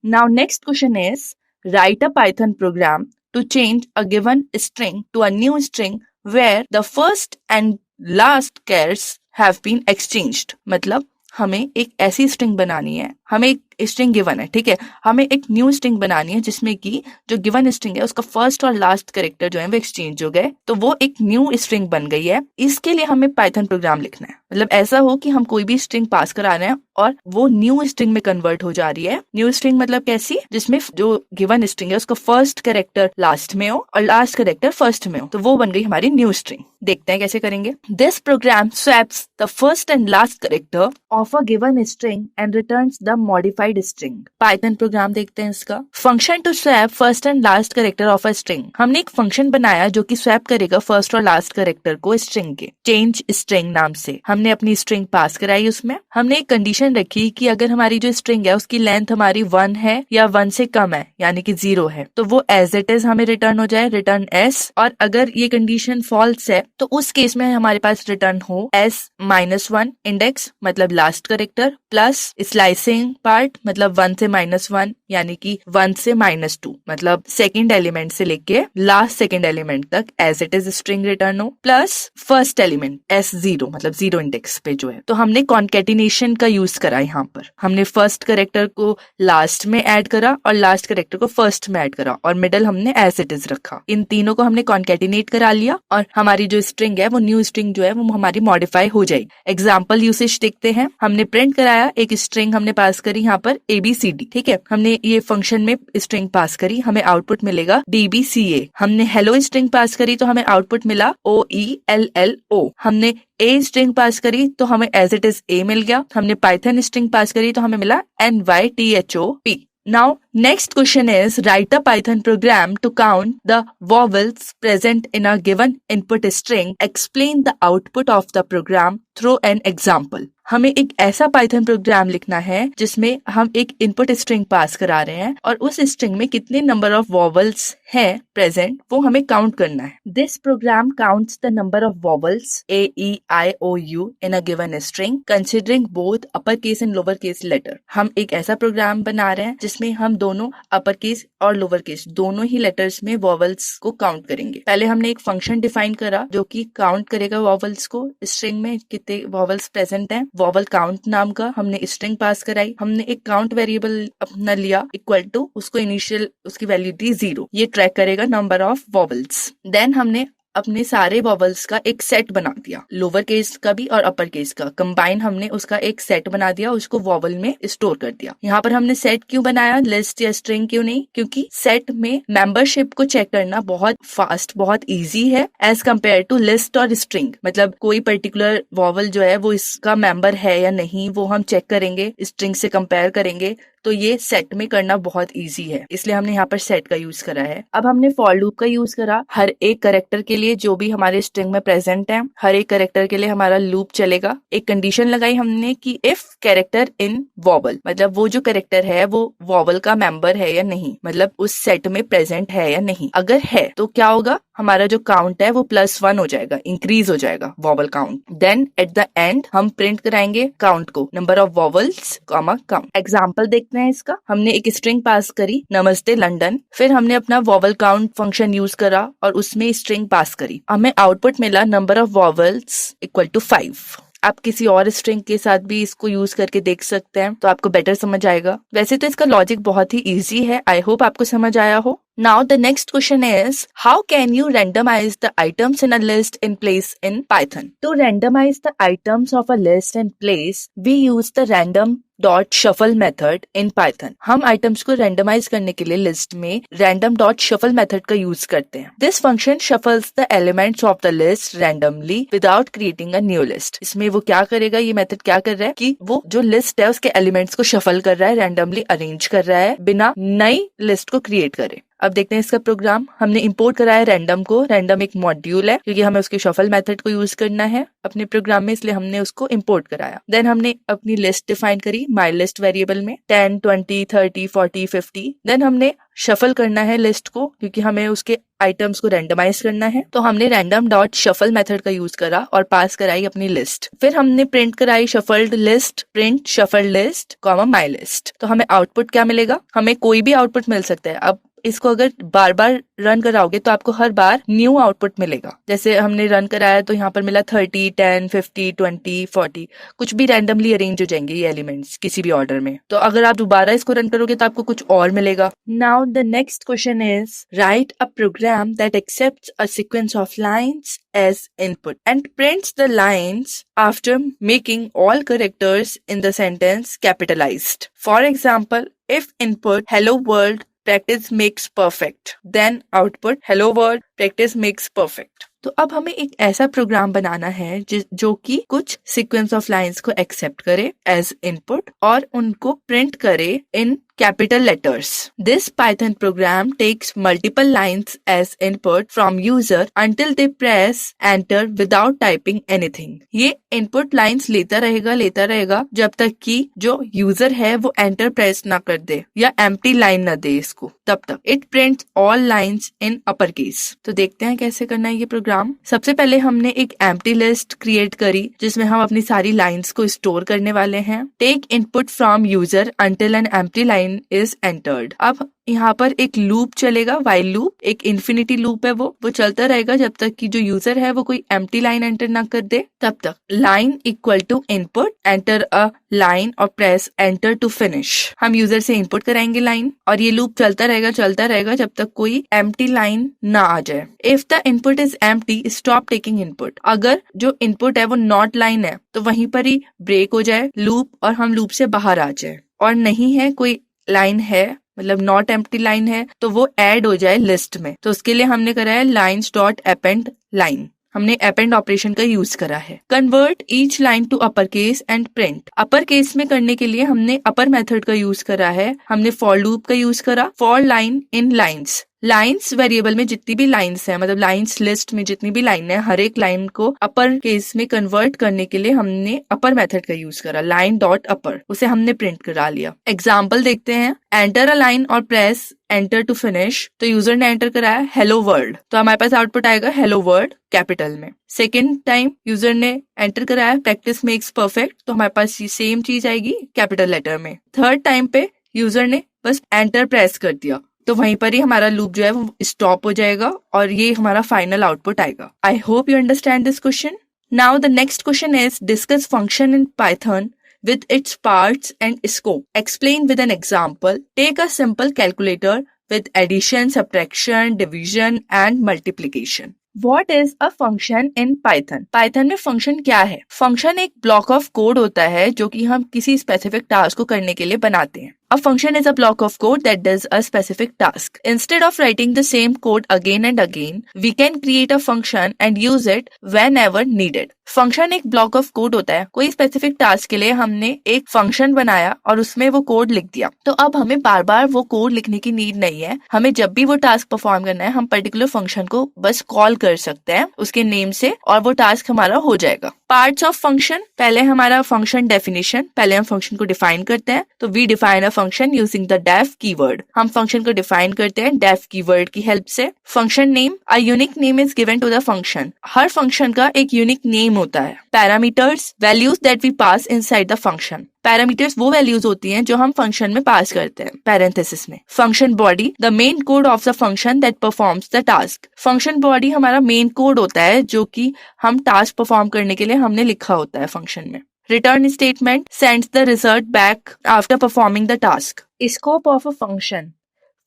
Now next question is write a Python programme to change a given string to a new string where the first and last chars have been exchanged। मतलब हमें एक ऐसी स्ट्रिंग बनानी है, हमें एक स्ट्रिंग गिवन है, ठीक है, हमें एक न्यू स्ट्रिंग बनानी है जिसमें कि जो गिवन स्ट्रिंग है उसका फर्स्ट और लास्ट कैरेक्टर जो है वो एक्सचेंज हो गए, तो वो एक न्यू स्ट्रिंग बन गई है। इसके लिए हमें पाइथन प्रोग्राम लिखना है, मतलब ऐसा हो कि हम कोई भी स्ट्रिंग पास करा रहे हैं और वो न्यू स्ट्रिंग में कन्वर्ट हो जा रही है। न्यू स्ट्रिंग मतलब कैसी, जिसमें जो गिवन स्ट्रिंग है उसका फर्स्ट कैरेक्टर लास्ट में हो और लास्ट कैरेक्टर फर्स्ट में हो, तो वो बन गई हमारी न्यू स्ट्रिंग। देखते हैं कैसे करेंगे। This program swaps the first and last character of a given string and returns the modified string. Python program देखते हैं इसका। Function to swap first and last character of a string. हमने एक function बनाया जो कि स्वैप करेगा first और लास्ट कैरेक्टर को स्ट्रिंग के। चेंज स्ट्रिंग नाम से हमने अपनी स्ट्रिंग पास कराई, उसमें हमने एक कंडीशन रखी कि अगर हमारी जो स्ट्रिंग है उसकी लेंथ हमारी 1 है या 1 से कम है यानी कि 0 है, तो वो एज इट इज हमें रिटर्न हो जाए, रिटर्न एस। और अगर ये कंडीशन फॉल्स है तो उस केस में हमारे पास रिटर्न हो s-1 इंडेक्स मतलब last character plus slicing part मतलब 1 से -1 यानी कि 1 से -2 मतलब सेकंड एलिमेंट से लेके लास्ट सेकंड एलिमेंट तक as it is string return हो, प्लस फर्स्ट एलिमेंट s0 मतलब 0 इंडेक्स पे जो है। तो हमने कॉन्केटिनेशन का यूज करा, यहाँ पर हमने फर्स्ट कैरेक्टर को लास्ट में ऐड करा और लास्ट कैरेक्टर को फर्स्ट में ऐड करा और मिडल हमने एज इट इज रखा। इन तीनों को हमने कॉन्केटिनेट करा लिया और हमारी जो स्ट्रिंग है वो न्यू स्ट्रिंग जो है वो हमारी मॉडिफाई हो जाएगी। एग्जाम्पल यूसेज देखते हैं। हमने प्रिंट कराया, एक स्ट्रिंग हमने पास करी यहाँ पर ABCD, ठीक है, हमने ये फंक्शन में स्ट्रिंग पास करी, हमें आउटपुट मिलेगा DBCA। हमने हेलो स्ट्रिंग पास करी तो हमें आउटपुट मिला OELLO। हमने A स्ट्रिंग पास करी तो हमें एज इट इज A मिल गया। हमने पाइथन स्ट्रिंग पास करी तो हमें मिला NYTHOP। Now, next question is write a Python program to count the vowels present in a given input string. Explain the output of the program through an example. हमें एक ऐसा Python programme लिखना है जिसमें हम एक इनपुट स्ट्रिंग पास करा रहे हैं और उस स्ट्रिंग में कितने नंबर ऑफ वॉवल्स हैं प्रेजेंट वो हमें काउंट करना है। This program counts the number of vowels AEIOU in a given string considering both upper case and lower case letter. हम एक ऐसा प्रोग्राम बना रहे हैं जिसमें हम दोनों अपर केस और लोअर केस दोनों ही लेटर्स में वॉवल्स को काउंट करेंगे। पहले हमने एक फंक्शन डिफाइन करा जो कि काउंट करेगा वॉवल्स को, स्ट्रिंग में कितने वॉवल्स प्रेजेंट हैं। वॉवल काउंट नाम का हमने स्ट्रिंग पास कराई। हमने एक काउंट वेरिएबल अपना लिया इक्वल टू उसको इनिशियल उसकी वैल्यू दी 0, ये ट्रैक करेगा नंबर ऑफ वॉवल्स। देन हमने अपने सारे वॉवल्स का एक सेट बना दिया, लोअर केस का भी और अपर केस का कंबाइन हमने उसका एक सेट बना दिया, उसको वॉवल में स्टोर कर दिया। यहाँ पर हमने सेट क्यों बनाया, लिस्ट या स्ट्रिंग क्यों नहीं, क्योंकि सेट में मेंबरशिप को चेक करना बहुत फास्ट बहुत इजी है एज कम्पेयर टू लिस्ट और स्ट्रिंग। मतलब कोई पर्टिकुलर वॉवल जो है वो इसका मेंबर है या नहीं वो हम चेक करेंगे, स्ट्रिंग से कंपेयर करेंगे, तो ये सेट में करना बहुत इजी है, इसलिए हमने यहाँ पर सेट का यूज करा है। अब हमने फॉर लूप का यूज करा। हर एक कैरेक्टर के लिए जो भी हमारे स्ट्रिंग में प्रेजेंट है हर एक कैरेक्टर के लिए हमारा लूप चलेगा। एक कंडीशन लगाई हमने कि इफ कैरेक्टर इन वॉवल, मतलब वो जो कैरेक्टर है वो वॉवल का मेंबर है या नहीं, मतलब उस सेट में प्रेजेंट है या नहीं। अगर है तो क्या होगा, हमारा जो काउंट है वो +1 हो जाएगा, इंक्रीज हो जाएगा vowel count. Then at the end हम प्रिंट कराएंगे काउंट को, number of vowels comma count. Example देखते हैं इसका। हमने एक स्ट्रिंग पास करी नमस्ते लंदन, फिर हमने अपना वॉवल काउंट फंक्शन यूज करा और उसमें स्ट्रिंग पास करी, हमें आउटपुट मिला number of vowels equal to 5। आप किसी और स्ट्रिंग के साथ भी इसको यूज करके देख सकते हैं तो आपको बेटर समझ आएगा। वैसे तो इसका लॉजिक बहुत ही इजी है, आई होप आपको समझ आया हो। Now the next question is, how can you randomize the items in a list in place in Python? To randomize the items of a list in place, we use the random.shuffle method in Python. हम items को randomize करने के लिए list में random.shuffle method का use करते हैं। This function shuffles the elements of the list randomly without creating a new list. इसमें वो क्या करेगा, ये method क्या कर रहा है कि वो जो list है उसके elements को shuffle कर रहा है, randomly arrange कर रहा है बिना नई list को create करे। अब देखते हैं इसका प्रोग्राम। हमने इंपोर्ट करा है रैंडम को। रैंडम एक मॉड्यूल है क्योंकि हमें उसके शफल मेथड को यूज करना है अपने प्रोग्राम में, इसलिए हमने उसको इंपोर्ट कराया। देन हमने अपनी लिस्ट डिफाइन करी माई लिस्ट वेरिएबल में 10, 20, 30, 40, 50। देन हमने शफल करना है लिस्ट को क्योंकि हमें उसके आइटम्स को रैंडमाइज करना है, तो हमने रैंडम डॉट शफल मेथड का यूज करा और पास कराई अपनी लिस्ट। फिर हमने प्रिंट कराई shuffled list, print shuffled list comma my list. तो हमें आउटपुट क्या मिलेगा? हमें कोई भी आउटपुट मिल सकता है। अब इसको अगर बार बार रन कराओगे तो आपको हर बार न्यू आउटपुट मिलेगा। जैसे हमने रन कराया तो यहाँ पर मिला 30, 10, 50, 20, 40, कुछ भी रैंडमली अरेंज हो जाएंगे ये एलिमेंट्स किसी भी ऑर्डर में। तो अगर आप दोबारा इसको रन करोगे तो आपको कुछ और मिलेगा। Now the next question is write a program that accepts a sequence of lines as input and prints the lines after making all characters in the sentence capitalized. For example, if input hello world practice makes perfect, then output hello world practice makes perfect. तो अब हमें एक ऐसा programme बनाना है जो कि कुछ sequence of lines को एक्सेप्ट करे एज इनपुट और उनको प्रिंट करे इन capital letters. This Python program takes multiple lines as input from user until they press enter without typing anything. ये input lines लेता रहेगा जब तक कि जो user है वो enter press ना कर दे या empty line ना दे इसको, तब तक। It prints all lines in uppercase. तो देखते हैं कैसे करना है ये प्रोग्राम। सबसे पहले हमने एक empty list क्रिएट करी जिसमें हम अपनी सारी लाइन्स को स्टोर करने वाले हैं। Take input from user until an empty line is entered. अब यहाँ पर एक लूप चलेगा, वाइल लूप, एक इन्फिनिटी लूप है, वो चलता रहेगा जब तक कि जो यूजर है वो कोई एम्प्टी लाइन एंटर ना कर दे तब तक। Line equal to input, enter a line और प्रेस एंटर टू फिनिश। हम यूजर से इनपुट कराएंगे लाइन और ये लूप चलता रहेगा जब तक कोई एम्प्टी लाइन ना आ जाए। If the input is empty stop taking input. अगर जो इनपुट है वो नॉट लाइन है तो वहीं पर ही ब्रेक हो जाए लूप और हम लूप से बाहर आ जाए, और नहीं है कोई लाइन है मतलब नॉट एम्प्टी लाइन है तो वो ऐड हो जाए लिस्ट में। तो उसके लिए हमने करा है लाइन्स डॉट अपेंड लाइन। हमने अपेंड ऑपरेशन का यूज करा है। Convert each line to upper case and print. Upper case में करने के लिए हमने अपर मेथड का यूज करा है। हमने फॉर लूप का यूज करा। For line in lines, lines variable में जितनी भी लाइन्स है, मतलब लाइन्स लिस्ट में जितनी भी लाइन है, हर एक लाइन को अपर केस में कन्वर्ट करने के लिए हमने अपर मेथड का यूज करा। लाइन डॉट अपर, उसे हमने प्रिंट करा लिया। एग्जाम्पल देखते हैं। एंटर अ लाइन और प्रेस एंटर टू फिनिश। तो यूजर ने एंटर कराया हेलो वर्ल्ड, तो हमारे पास आउटपुट आएगा हेलो वर्ल्ड कैपिटल में। सेकेंड टाइम यूजर ने एंटर कराया प्रैक्टिस मेक्स परफेक्ट, तो हमारे पास सेम चीज आएगी कैपिटल लेटर में। थर्ड टाइम पे यूजर ने बस एंटर प्रेस कर दिया तो वहीं पर ही हमारा लूप जो है वो स्टॉप हो जाएगा और ये हमारा फाइनल आउटपुट आएगा। I hope you understand this question. Now the next question is discuss function in Python with its parts and scope. Explain with an example. Take a simple calculator with addition, subtraction, division and multiplication. What is a function in Python? Python में function क्या है? Function एक block of code होता है जो कि हम किसी specific task को करने के लिए बनाते हैं। A function is a block of code that does a specific task. Instead of writing the same code again and again, we can create a function and use it whenever needed. Function एक block of code होता है। कोई specific task के लिए हमने एक function बनाया और उसमें वो कोड लिख दिया, तो अब हमें बार बार वो कोड लिखने की नीड नहीं है। हमें जब भी वो टास्क परफॉर्म करना है हम पर्टिकुलर फंक्शन को बस कॉल कर सकते हैं उसके नेम से और वो टास्क हमारा हो जाएगा। पार्ट्स ऑफ फंक्शन, पहले हमारा फंक्शन डेफिनेशन, पहले हम फंक्शन को डिफाइन करते हैं। तो we define a function using the def keyword. हम फंक्शन को डिफाइन करते हैं डेफ कीवर्ड की हेल्प से। Function name, a unique name is given to the function. हर फंक्शन का एक यूनिक नेम होता है। Parameters, values that we pass inside the function. Parameters वो वैल्यूज होती हैं जो हम फंक्शन में पास करते हैं पैरेंथेसिस में। Function body, the main code of the function that performs the task. Function body हमारा मेन कोड होता है जो कि हम टास्क परफॉर्म करने के लिए हमने लिखा होता है फंक्शन में। Return statement sends the result back after performing the task. Scope of a function,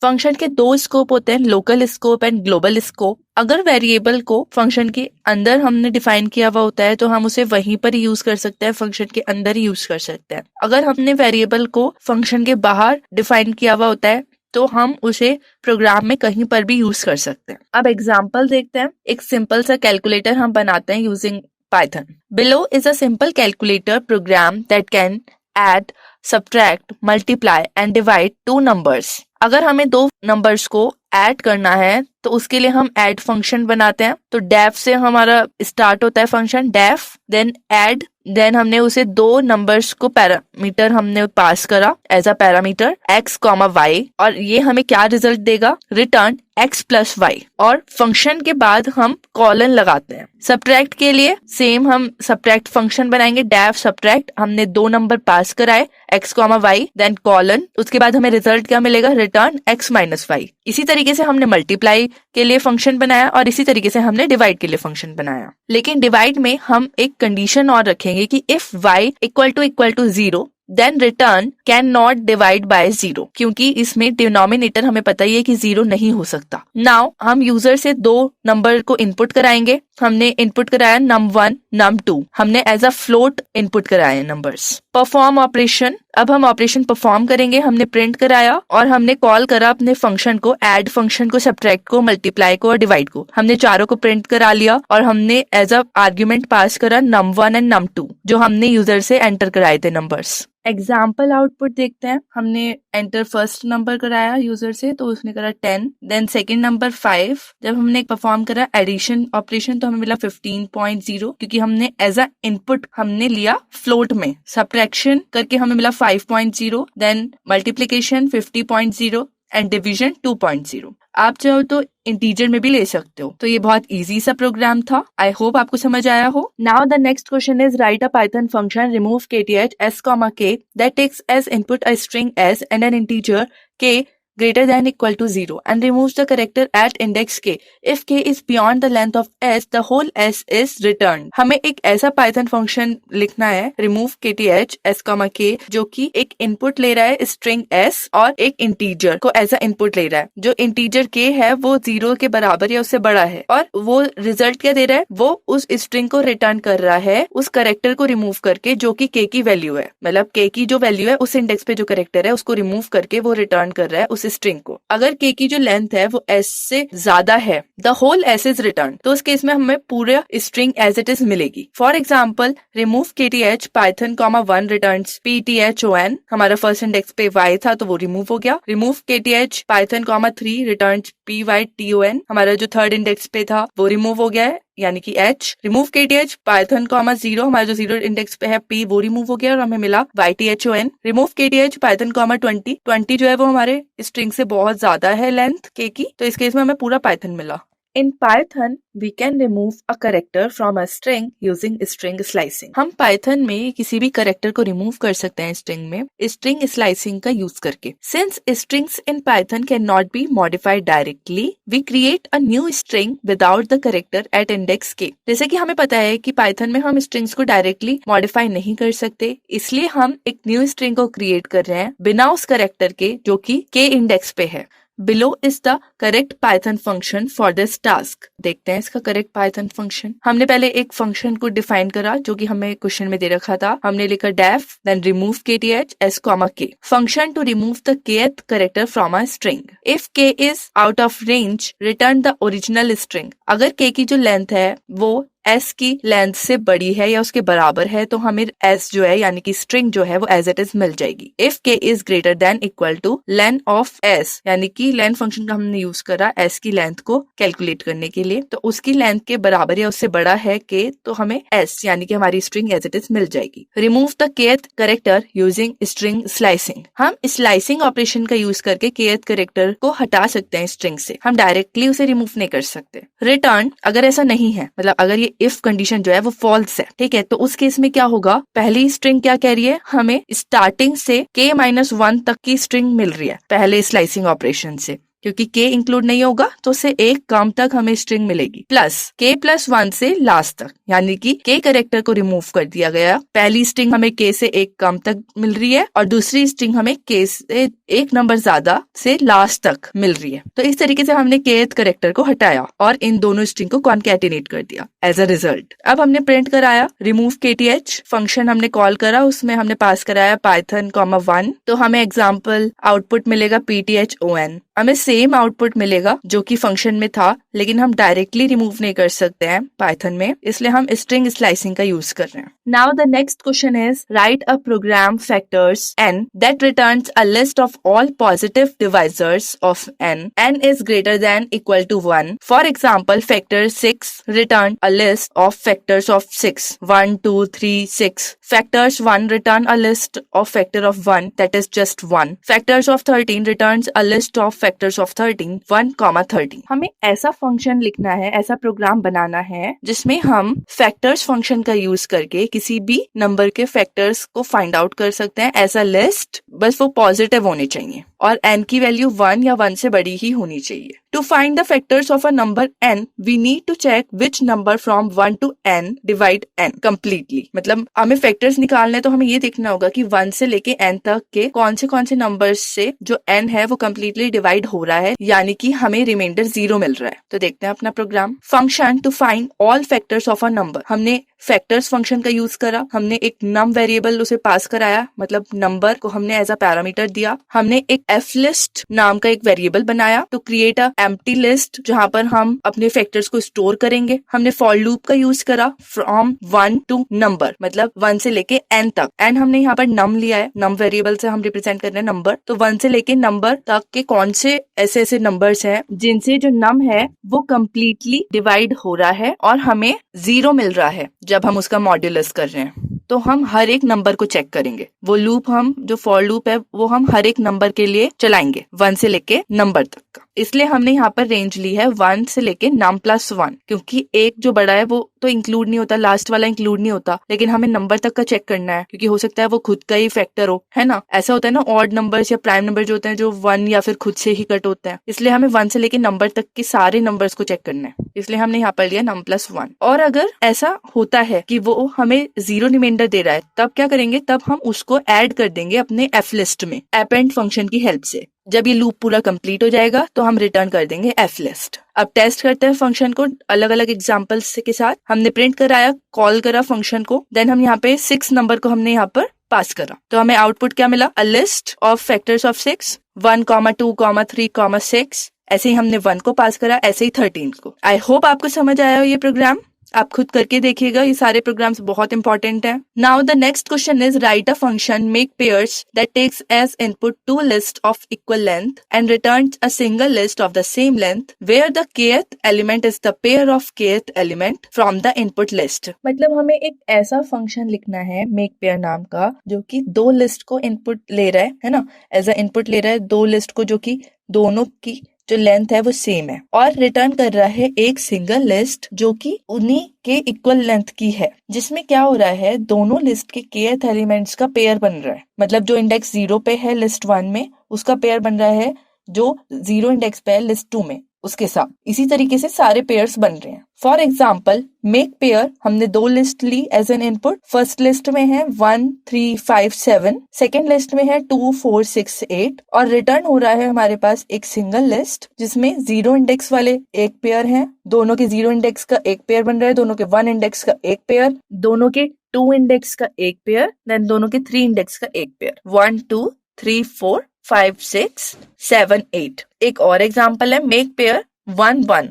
function के दो स्कोप होते हैं, local scope and global scope. अगर वेरिएबल को फंक्शन के अंदर हमने डिफाइन किया हुआ होता है तो हम उसे वहीं पर ही यूज कर सकते हैं, फंक्शन के अंदर ही यूज कर सकते हैं। अगर हमने वेरिएबल को फंक्शन के बाहर डिफाइन किया हुआ होता है तो हम उसे प्रोग्राम में कहीं पर भी यूज कर सकते हैं। अब एग्जाम्पल देखते हैं। एक सिंपल सा कैलकुलेटर हम बनाते हैं using Python. Below is a simple calculator program that can add, subtract, multiply and divide two numbers. अगर हमें दो नंबर्स को ऐड करना है तो उसके लिए हम ऐड फंक्शन बनाते हैं। तो डेफ से हमारा स्टार्ट होता है function def, then add, then हमने उसे दो नंबर्स को पैरामीटर हमने पास करा as a parameter x, y, और ये हमें क्या रिजल्ट देगा, रिटर्न x प्लस y। और फंक्शन के बाद हम कॉलन लगाते हैं। सब्ट्रैक्ट के लिए सेम हम सब्ट्रैक्ट फंक्शन बनाएंगे, डेफ सब्ट्रैक्ट, हमने दो नंबर पास कराए x, y, देन कॉलन, उसके बाद हमें रिजल्ट क्या मिलेगा, रिटर्न x माइनस y। इसी तरीके से हमने मल्टीप्लाई के लिए फंक्शन बनाया और इसी तरीके से हमने डिवाइड के लिए फंक्शन बनाया। लेकिन डिवाइड में हम एक कंडीशन और रखेंगे कि if y equal to 0 then return can not divide by 0, क्योंकि इसमें डिनोमिनेटर हमें पता ही है कि 0 नहीं हो सकता। नाउ हम यूजर से दो नंबर को इनपुट कराएंगे। हमने इनपुट कराया num1 num2, हमने एज अ फ्लोट इनपुट कराया नंबर्स। परफॉर्म ऑपरेशन, अब हम ऑपरेशन परफॉर्म करेंगे। हमने प्रिंट कराया और हमने कॉल करा अपने फंक्शन को, ऐड फंक्शन को, सब्ट्रैक्ट को, मल्टीप्लाई को और डिवाइड को। हमने चारों को प्रिंट करा लिया और हमने एज अ आर्ग्यूमेंट पास करा num1 एंड num2 जो हमने यूजर से एंटर कराए थे नंबर्स। एग्जाम्पल आउटपुट देखते हैं। हमने एंटर फर्स्ट नंबर कराया यूजर से तो उसने करा 10, देन सेकंड नंबर 5। जब हमने परफॉर्म करा एडिशन ऑपरेशन तो हमें मिला 15.0, क्योंकि हमने एज अ इनपुट हमने लिया फ्लोट में। सब्ट्रैक्शन करके हमें मिला 5.0, देन मल्टीप्लिकेशन 50.0 एंड डिवीजन 2.0। आप चाहो तो इंटीजर में भी ले सकते हो। तो ये बहुत इजी सा प्रोग्राम था। आई होप आपको समझ आया हो। Now the next question is write a Python function remove kth s, k that takes as input a string s and an integer k greater than equal to 0 and removes the character at index k. If k is beyond the length of s, the whole s is returned. हमें एक ऐसा Python function लिखना है remove kth s, k जो कि एक input ले रहा है स्ट्रिंग s और एक इंटीजर को एज अ इनपुट ले रहा है। जो इंटीजर k है वो 0 के बराबर या उससे बड़ा है और वो रिजल्ट क्या दे रहा है, वो उस स्ट्रिंग को रिटर्न कर रहा है उस करेक्टर को रिमूव करके जो कि k की वैल्यू है। मतलब k की जो वैल्यू है उस इंडेक्स पे जो करेक्टर है उसको रिमूव करके वो रिटर्न कर रहा है उस स्ट्रिंग को। अगर k की जो लेंथ है वो s से ज्यादा है, the whole s is return, तो उस केस में हमें पूरा स्ट्रिंग एज इट इज मिलेगी। For example remove kth Python 1 returns pthon, हमारा फर्स्ट इंडेक्स पे y था तो वो रिमूव हो गया। Remove kth Python 3 returns python, हमारा जो थर्ड इंडेक्स पे था वो रिमूव हो गया है यानी कि h। रिमूव kth पाइथन 0, हमारा जो 0 इंडेक्स पे है p वो रिमूव हो गया और हमें मिला ython। रिमूव kth पाइथन 20 जो है वो हमारे स्ट्रिंग से बहुत ज्यादा है लेंथ k की, तो इस केस में हमें पूरा पाइथन मिला। In Python, we can remove a character from a string using string slicing. हम Python में किसी भी character को remove कर सकते हैं string में string slicing का use करके। Since strings in Python cannot be modified directly, we create a new string without the character at index k. जैसे कि हमें पता है कि Python में हम strings को directly modify नहीं कर सकते, इसलिए हम एक new string को create कर रहे हैं बिना उस character के जो कि k index पे है। Below is the correct Python function for this task. देखते हैं इसका correct Python function। हमने पहले एक function को define करा जो कि हमें क्वेश्चन में दे रखा था। हमने लिखा def then remove kth s, k function to remove the kth character from a string. If k is out of range, return the original string. अगर k की जो length है वो s की लेंथ से बड़ी है या उसके बराबर है तो हमें s जो है यानी कि स्ट्रिंग जो है वो एज इट इज मिल जाएगी। If k is greater than equal to length of s, यानी कि लेंथ फंक्शन का हमने यूज करा s की लेंथ को कैलकुलेट करने के लिए, तो उसकी लेंथ के बराबर या उससे बड़ा है k तो हमें s यानी कि हमारी स्ट्रिंग एज इट इज मिल जाएगी। Remove the kth character using string slicing. हम स्लाइसिंग ऑपरेशन का यूज करके kth करेक्टर को हटा सकते हैं स्ट्रिंग से, हम डायरेक्टली उसे रिमूव नहीं कर सकते। रिटर्न, अगर ऐसा नहीं है, मतलब अगर ये इफ कंडीशन जो है वो फॉल्स है, ठीक है, तो उस केस में क्या होगा, पहली स्ट्रिंग क्या कह रही है, हमें स्टार्टिंग से k-1 तक की स्ट्रिंग मिल रही है पहले स्लाइसिंग ऑपरेशन से, क्योंकि k इंक्लूड नहीं होगा तो उससे एक कम तक हमें स्ट्रिंग मिलेगी, प्लस k+1 से लास्ट तक, यानी कि k करेक्टर को रिमूव कर दिया गया। पहली स्ट्रिंग हमें k से एक कम तक मिल रही है और दूसरी स्ट्रिंग हमें k से एक नंबर ज्यादा से लास्ट तक मिल रही है। तो इस तरीके से हमने kth करेक्टर को हटाया और इन दोनों स्ट्रिंग को कॉन्कैटिनेट कर दिया एज अ रिजल्ट। अब हमने प्रिंट कराया रिमूव kth फंक्शन हमने कॉल करा, उसमें हमने पास कराया पाइथन 1, तो हमें एग्जाम्पल आउटपुट मिलेगा pthon। हमें सेम आउटपुट मिलेगा जो कि फंक्शन में था, लेकिन हम डायरेक्टली रिमूव नहीं कर सकते हैं पाइथन में, इसलिए हम स्ट्रिंग स्लाइसिंग का यूज कर रहे हैं। Now the next question is write a program factors n that returns a list of all positive divisors of n is greater than equal to 1. For example, factor 6 return a list of factors of 6, 1, 2, 3, 6. Factors 1 return a list of factor of 1, that is just 1. Factors of 13 returns a list of factors of 13, 1, 13. हमें ऐसा function लिखना है, ऐसा programme बनाना है जिसमें हम factors function का use करके किसी भी नंबर के फैक्टर्स को फाइंड आउट कर सकते हैं एज अ लिस्ट, बस वो पॉजिटिव होने चाहिए और n की वैल्यू 1 या 1 से बड़ी ही होनी चाहिए। To find the factors of a number n, we need to check which number from 1 to n divide n completely. मतलब हमें फैक्टर्स निकालने तो हमें ये देखना होगा कि 1 से लेके n तक के कौन से नंबर्स से जो n है वो कम्प्लीटली डिवाइड हो रहा है, यानी कि हमें रिमाइंडर 0 मिल रहा है। तो देखते हैं अपना program. Function to find all factors of a number, हमने फैक्टर्स फंक्शन का यूज करा, हमने एक नम वेरिएबल उसे पास कराया, मतलब नंबर को हमने एज अ पैरामीटर दिया। हमने एक एफ लिस्ट नाम का एक वेरिएबल बनाया to create a empty list जहां पर हम अपने फैक्टर्स को स्टोर करेंगे। हमने फॉर लूप का यूज करा फ्रॉम 1 to नंबर, मतलब 1 से लेके n तक, एंड हमने यहाँ पर नम लिया है, नम वेरिएबल से हम रिप्रेजेंट कर रहे हैं नंबर, तो 1 से लेके नंबर तक के कौन से ऐसे नंबर्स हैं जिनसे जो नम है वो कम्प्लीटली डिवाइड हो रहा है और हमें 0 मिल रहा है जब हम उसका मॉड्यूलस कर रहे हैं। तो हम हर एक नंबर को चेक करेंगे, वो लूप हम जो फॉर लूप है वो हम हर एक नंबर के लिए चलाएंगे 1 से लेके नंबर तक का। इसलिए हमने यहाँ पर रेंज ली है 1 से लेके नम प्लस 1, क्योंकि एक जो बड़ा है वो तो इंक्लूड नहीं होता, लास्ट वाला इंक्लूड नहीं होता, लेकिन हमें नंबर तक का चेक करना है क्योंकि हो सकता है वो खुद का ही फैक्टर हो, है ना। ऐसा होता है ना ऑड नंबर्स या प्राइम नंबर जो होते हैं जो 1 या फिर खुद से ही कट होते हैं, इसलिए हमें 1 से लेके नंबर तक के सारे नंबर्स को चेक करना है, इसलिए हमने यहाँ पर लिया नम प्लस 1। और अगर ऐसा होता है कि वो हमें 0 रिमाइंडर दे रहा है तब क्या करेंगे, तब हम उसको ऐड कर देंगे अपने एफ लिस्ट में अपेंड फंक्शन की हेल्प से। जब ये लूप पूरा कंप्लीट हो जाएगा तो हम रिटर्न कर देंगे एफ लिस्ट। अब टेस्ट करते हैं फंक्शन को अलग अलग एग्जांपल्स के साथ। हमने प्रिंट कराया, कॉल करा फंक्शन को, देन हम यहाँ पे 6 नंबर को हमने यहाँ पर पास करा, तो हमें आउटपुट क्या मिला, a list of factors of 6, 1, 2, 3, 6। ऐसे ही हमने 1 को पास करा, ऐसे ही 13 को। आई होप आपको समझ आया हो ये प्रोग्राम, आप खुद करके देखिएगा, ये सारे प्रोग्राम्स बहुत इंपॉर्टेंट हैं। Now the next question is write a function make pairs that takes as input 2 list of equal length and returns a single list of the same length where the kth element is the pair of kth element from the input list. मतलब हमें एक ऐसा function लिखना है make pair नाम का जो कि 2 लिस्ट को इनपुट ले रहा है ना, एज अ इनपुट ले रहा है 2 लिस्ट को जो कि दोनों की जो लेंथ है वो सेम है, और रिटर्न कर रहा है एक सिंगल लिस्ट जो कि उन्हीं के इक्वल लेंथ की है, जिसमें क्या हो रहा है, दोनों लिस्ट के kth एलिमेंट्स का पेयर बन रहा है। मतलब जो इंडेक्स 0 पे है लिस्ट 1 में उसका पेयर बन रहा है जो 0 इंडेक्स पे है लिस्ट 2 में उसके साथ। इसी तरीके से सारे पेयर्स बन रहे हैं। फॉर एग्जाम्पल मेक पेयर, हमने 2 लिस्ट ली as an input. First list में है 1, 3, 5, 7, सेकेंड लिस्ट में है 2, 4, 6, 8, और रिटर्न हो रहा है हमारे पास एक सिंगल लिस्ट जिसमें 0 इंडेक्स वाले एक पेयर हैं, दोनों के 0 इंडेक्स का एक पेयर बन रहा है, दोनों के 1 इंडेक्स का एक पेयर, दोनों के 2 इंडेक्स का एक पेयर, देन दोनों के 3 इंडेक्स का एक पेयर। 1, 2, 3, 4, 5, 6, 7, 8। एक और एग्जाम्पल है मेक पेयर 1, 1।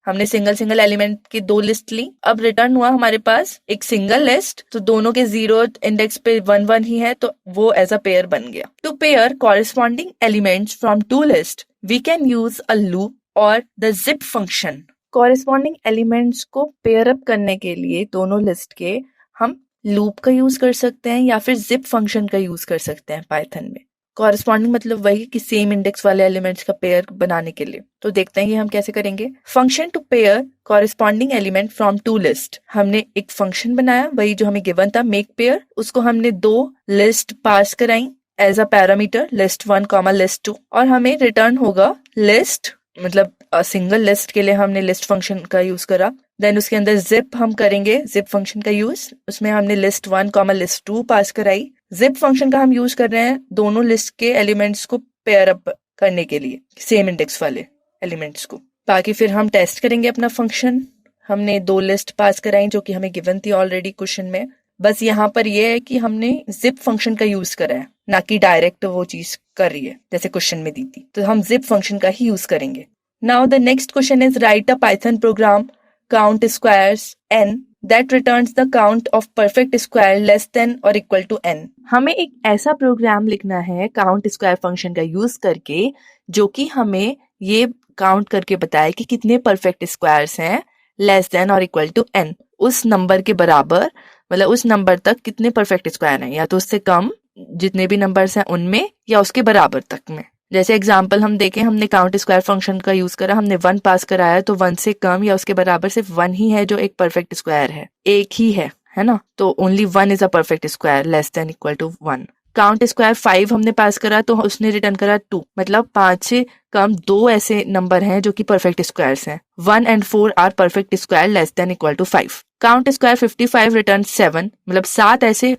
हमने सिंगल एलिमेंट की 2 लिस्ट ली, अब रिटर्न हुआ हमारे पास एक सिंगल लिस्ट, तो दोनों के 0 इंडेक्स पे 1, 1 ही है, तो वो एज अ पेयर बन गया। To pair corresponding elements from 2 list we can use a loop और the zip function. Corresponding elements को पेयर अप करने के लिए दोनों लिस्ट के हम लूप का यूज कर सकते हैं या फिर जिप फंक्शन का यूज कर सकते हैं पाइथन में। कॉरेस्पॉन्डिंग मतलब वही कि सेम इंडेक्स वाले एलिमेंट्स का पेयर बनाने के लिए। तो देखते हैं ये हम कैसे करेंगे। Function to pair corresponding element from 2 list. हमने एक फंक्शन बनाया वही जो हमें गिवन था मेक पेयर, उसको हमने 2 लिस्ट पास कराई as a parameter, list 1, list 2, और हमें रिटर्न होगा लिस्ट, मतलब सिंगल लिस्ट के लिए हमने लिस्ट फंक्शन का यूज करा। देन उसके अंदर जिप हम करेंगे, जिप फंक्शन का यूज, उसमें हमने लिस्ट 1, लिस्ट 2 पास कराई। जिप फंक्शन का हम यूज कर रहे हैं दोनों लिस्ट के एलिमेंट्स को पेयर अप करने के लिए, सेम इंडेक्स वाले एलिमेंट्स को। बाकी फिर हम टेस्ट करेंगे अपना फंक्शन। हमने 2 लिस्ट पास कराई जो कि हमें गिवन थी ऑलरेडी क्वेश्चन में, बस यहाँ पर ये है कि हमने जिप फंक्शन का यूज करा है, ना कि डायरेक्ट वो चीज कर रही है जैसे क्वेश्चन में दी थी, तो हम जिप फंक्शन का ही यूज करेंगे। Now the next question is write a Python programme count squares n that returns the count of perfect square less than or equal to n। हमें एक ऐसा प्रोग्राम लिखना है काउंट स्क्वायर फंक्शन का use करके जो कि हमें ये काउंट करके बताए कि कितने परफेक्ट स्क्वायर्स हैं लेस देन और इक्वल टू n, उस नंबर के बराबर, मतलब उस नंबर तक कितने परफेक्ट स्क्वायर हैं, या तो उससे कम जितने भी नंबर्स हैं उनमें या उसके बराबर तक में। जैसे एग्जांपल हम देखें, हमने काउंट स्क्वायर फंक्शन का यूज करा, हमने 1 पास कराया, तो 1 से कम या उसके बराबर सिर्फ 1 ही है जो एक परफेक्ट स्क्वायर है, एक ही है ना, तो only 1 is a perfect square less than equal to 1। Count square 5 हमने पास करा तो उसने रिटर्न करा 2, मतलब 5 से कम 2 ऐसे नंबर हैं जो कि परफेक्ट स्क्वायर्स हैं। 1 and 4 are perfect square less than equal to 5। Count square 55 return 7, मतलब 7 ऐसे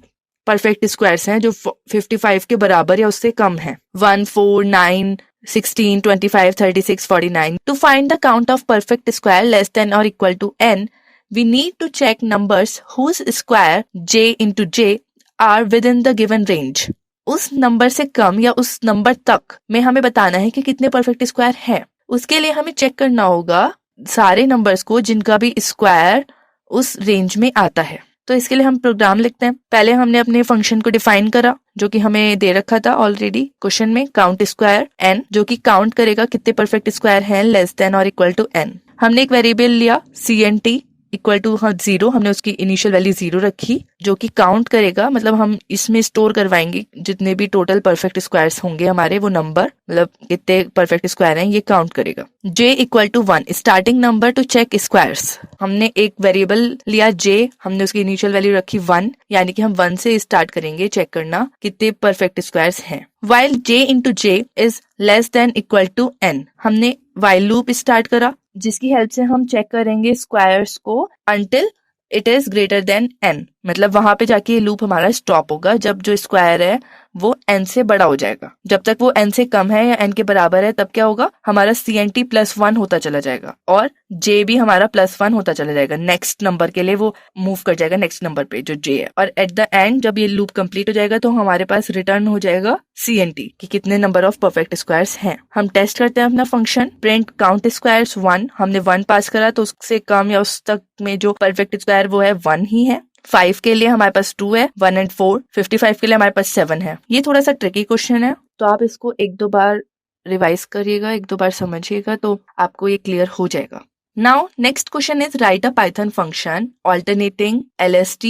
परफेक्ट स्क्वायर्स हैं जो 55 के बराबर या उससे कम है। 1, 4, 9, 16, 25, 36, 49। To find the count of perfect square less than or equal to n, we need to check numbers whose square j into j are within the given range। उस नंबर से कम या उस नंबर तक में हमें बताना है कि कितने परफेक्ट स्क्वायर हैं। उसके लिए हमें चेक करना होगा सारे नंबर्स को जिनका भी स्क्वायर उस रेंज में आता है। तो इसके लिए हम प्रोग्राम लिखते हैं। पहले हमने अपने फंक्शन को डिफाइन करा जो कि हमें दे रखा था ऑलरेडी क्वेश्चन में, काउंट स्क्वायर n, जो कि काउंट करेगा कितने परफेक्ट स्क्वायर हैं लेस देन और इक्वल टू n। हमने एक वेरिएबल लिया cnt इक्वल टू 0, हमने उसकी इनिशियल वैल्यू 0 रखी, जो कि काउंट करेगा, मतलब हम इसमें स्टोर करवाएंगे जितने भी टोटल परफेक्ट स्क्वायर्स होंगे हमारे, वो नंबर, मतलब कितने परफेक्ट स्क्वायर हैं ये काउंट करेगा। j equal to 1 starting number to check squares. हमने एक वेरिएबल लिया j, हमने उसकी इनिशियल वैल्यू रखी 1, यानी कि हम 1 से स्टार्ट करेंगे चेक करना कितने परफेक्ट स्क्वायर्स हैं। while j into j is less than equal to n, हमने while लूप स्टार्ट करा जिसकी हेल्प से हम चेक करेंगे स्क्वायर्स को until it is greater than n, मतलब वहां पे जाके ये लूप हमारा स्टॉप होगा जब जो स्क्वायर है वो n से बड़ा हो जाएगा। जब तक वो n से कम है या n के बराबर है तब क्या होगा, हमारा cnt +1 होता चला जाएगा और j भी हमारा +1 होता चला जाएगा। नेक्स्ट नंबर के लिए वो मूव कर जाएगा नेक्स्ट नंबर पे जो j है, और एट द एंड जब ये लूप कंप्लीट हो जाएगा तो हमारे पास रिटर्न हो जाएगा cnt कि कितने नंबर ऑफ परफेक्ट स्क्वायर्स हैं। हम टेस्ट करते हैं अपना फंक्शन, प्रिंट काउंट स्क्वायर्स 1, हमने 1 पास करा तो उससे कम या उस तक में जो परफेक्ट स्क्वायर वो है 1 ही है। 5 के लिए हमारे पास 2 है, 1 and 4। 55 के लिए हमारे पास 7 है। ये थोड़ा सा ट्रिकी क्वेश्चन है, तो आप इसको 1-2 बार रिवाइज करिएगा, 1-2 बार समझिएगा तो आपको ये क्लियर हो जाएगा। Now next question is write a Python function alternating lst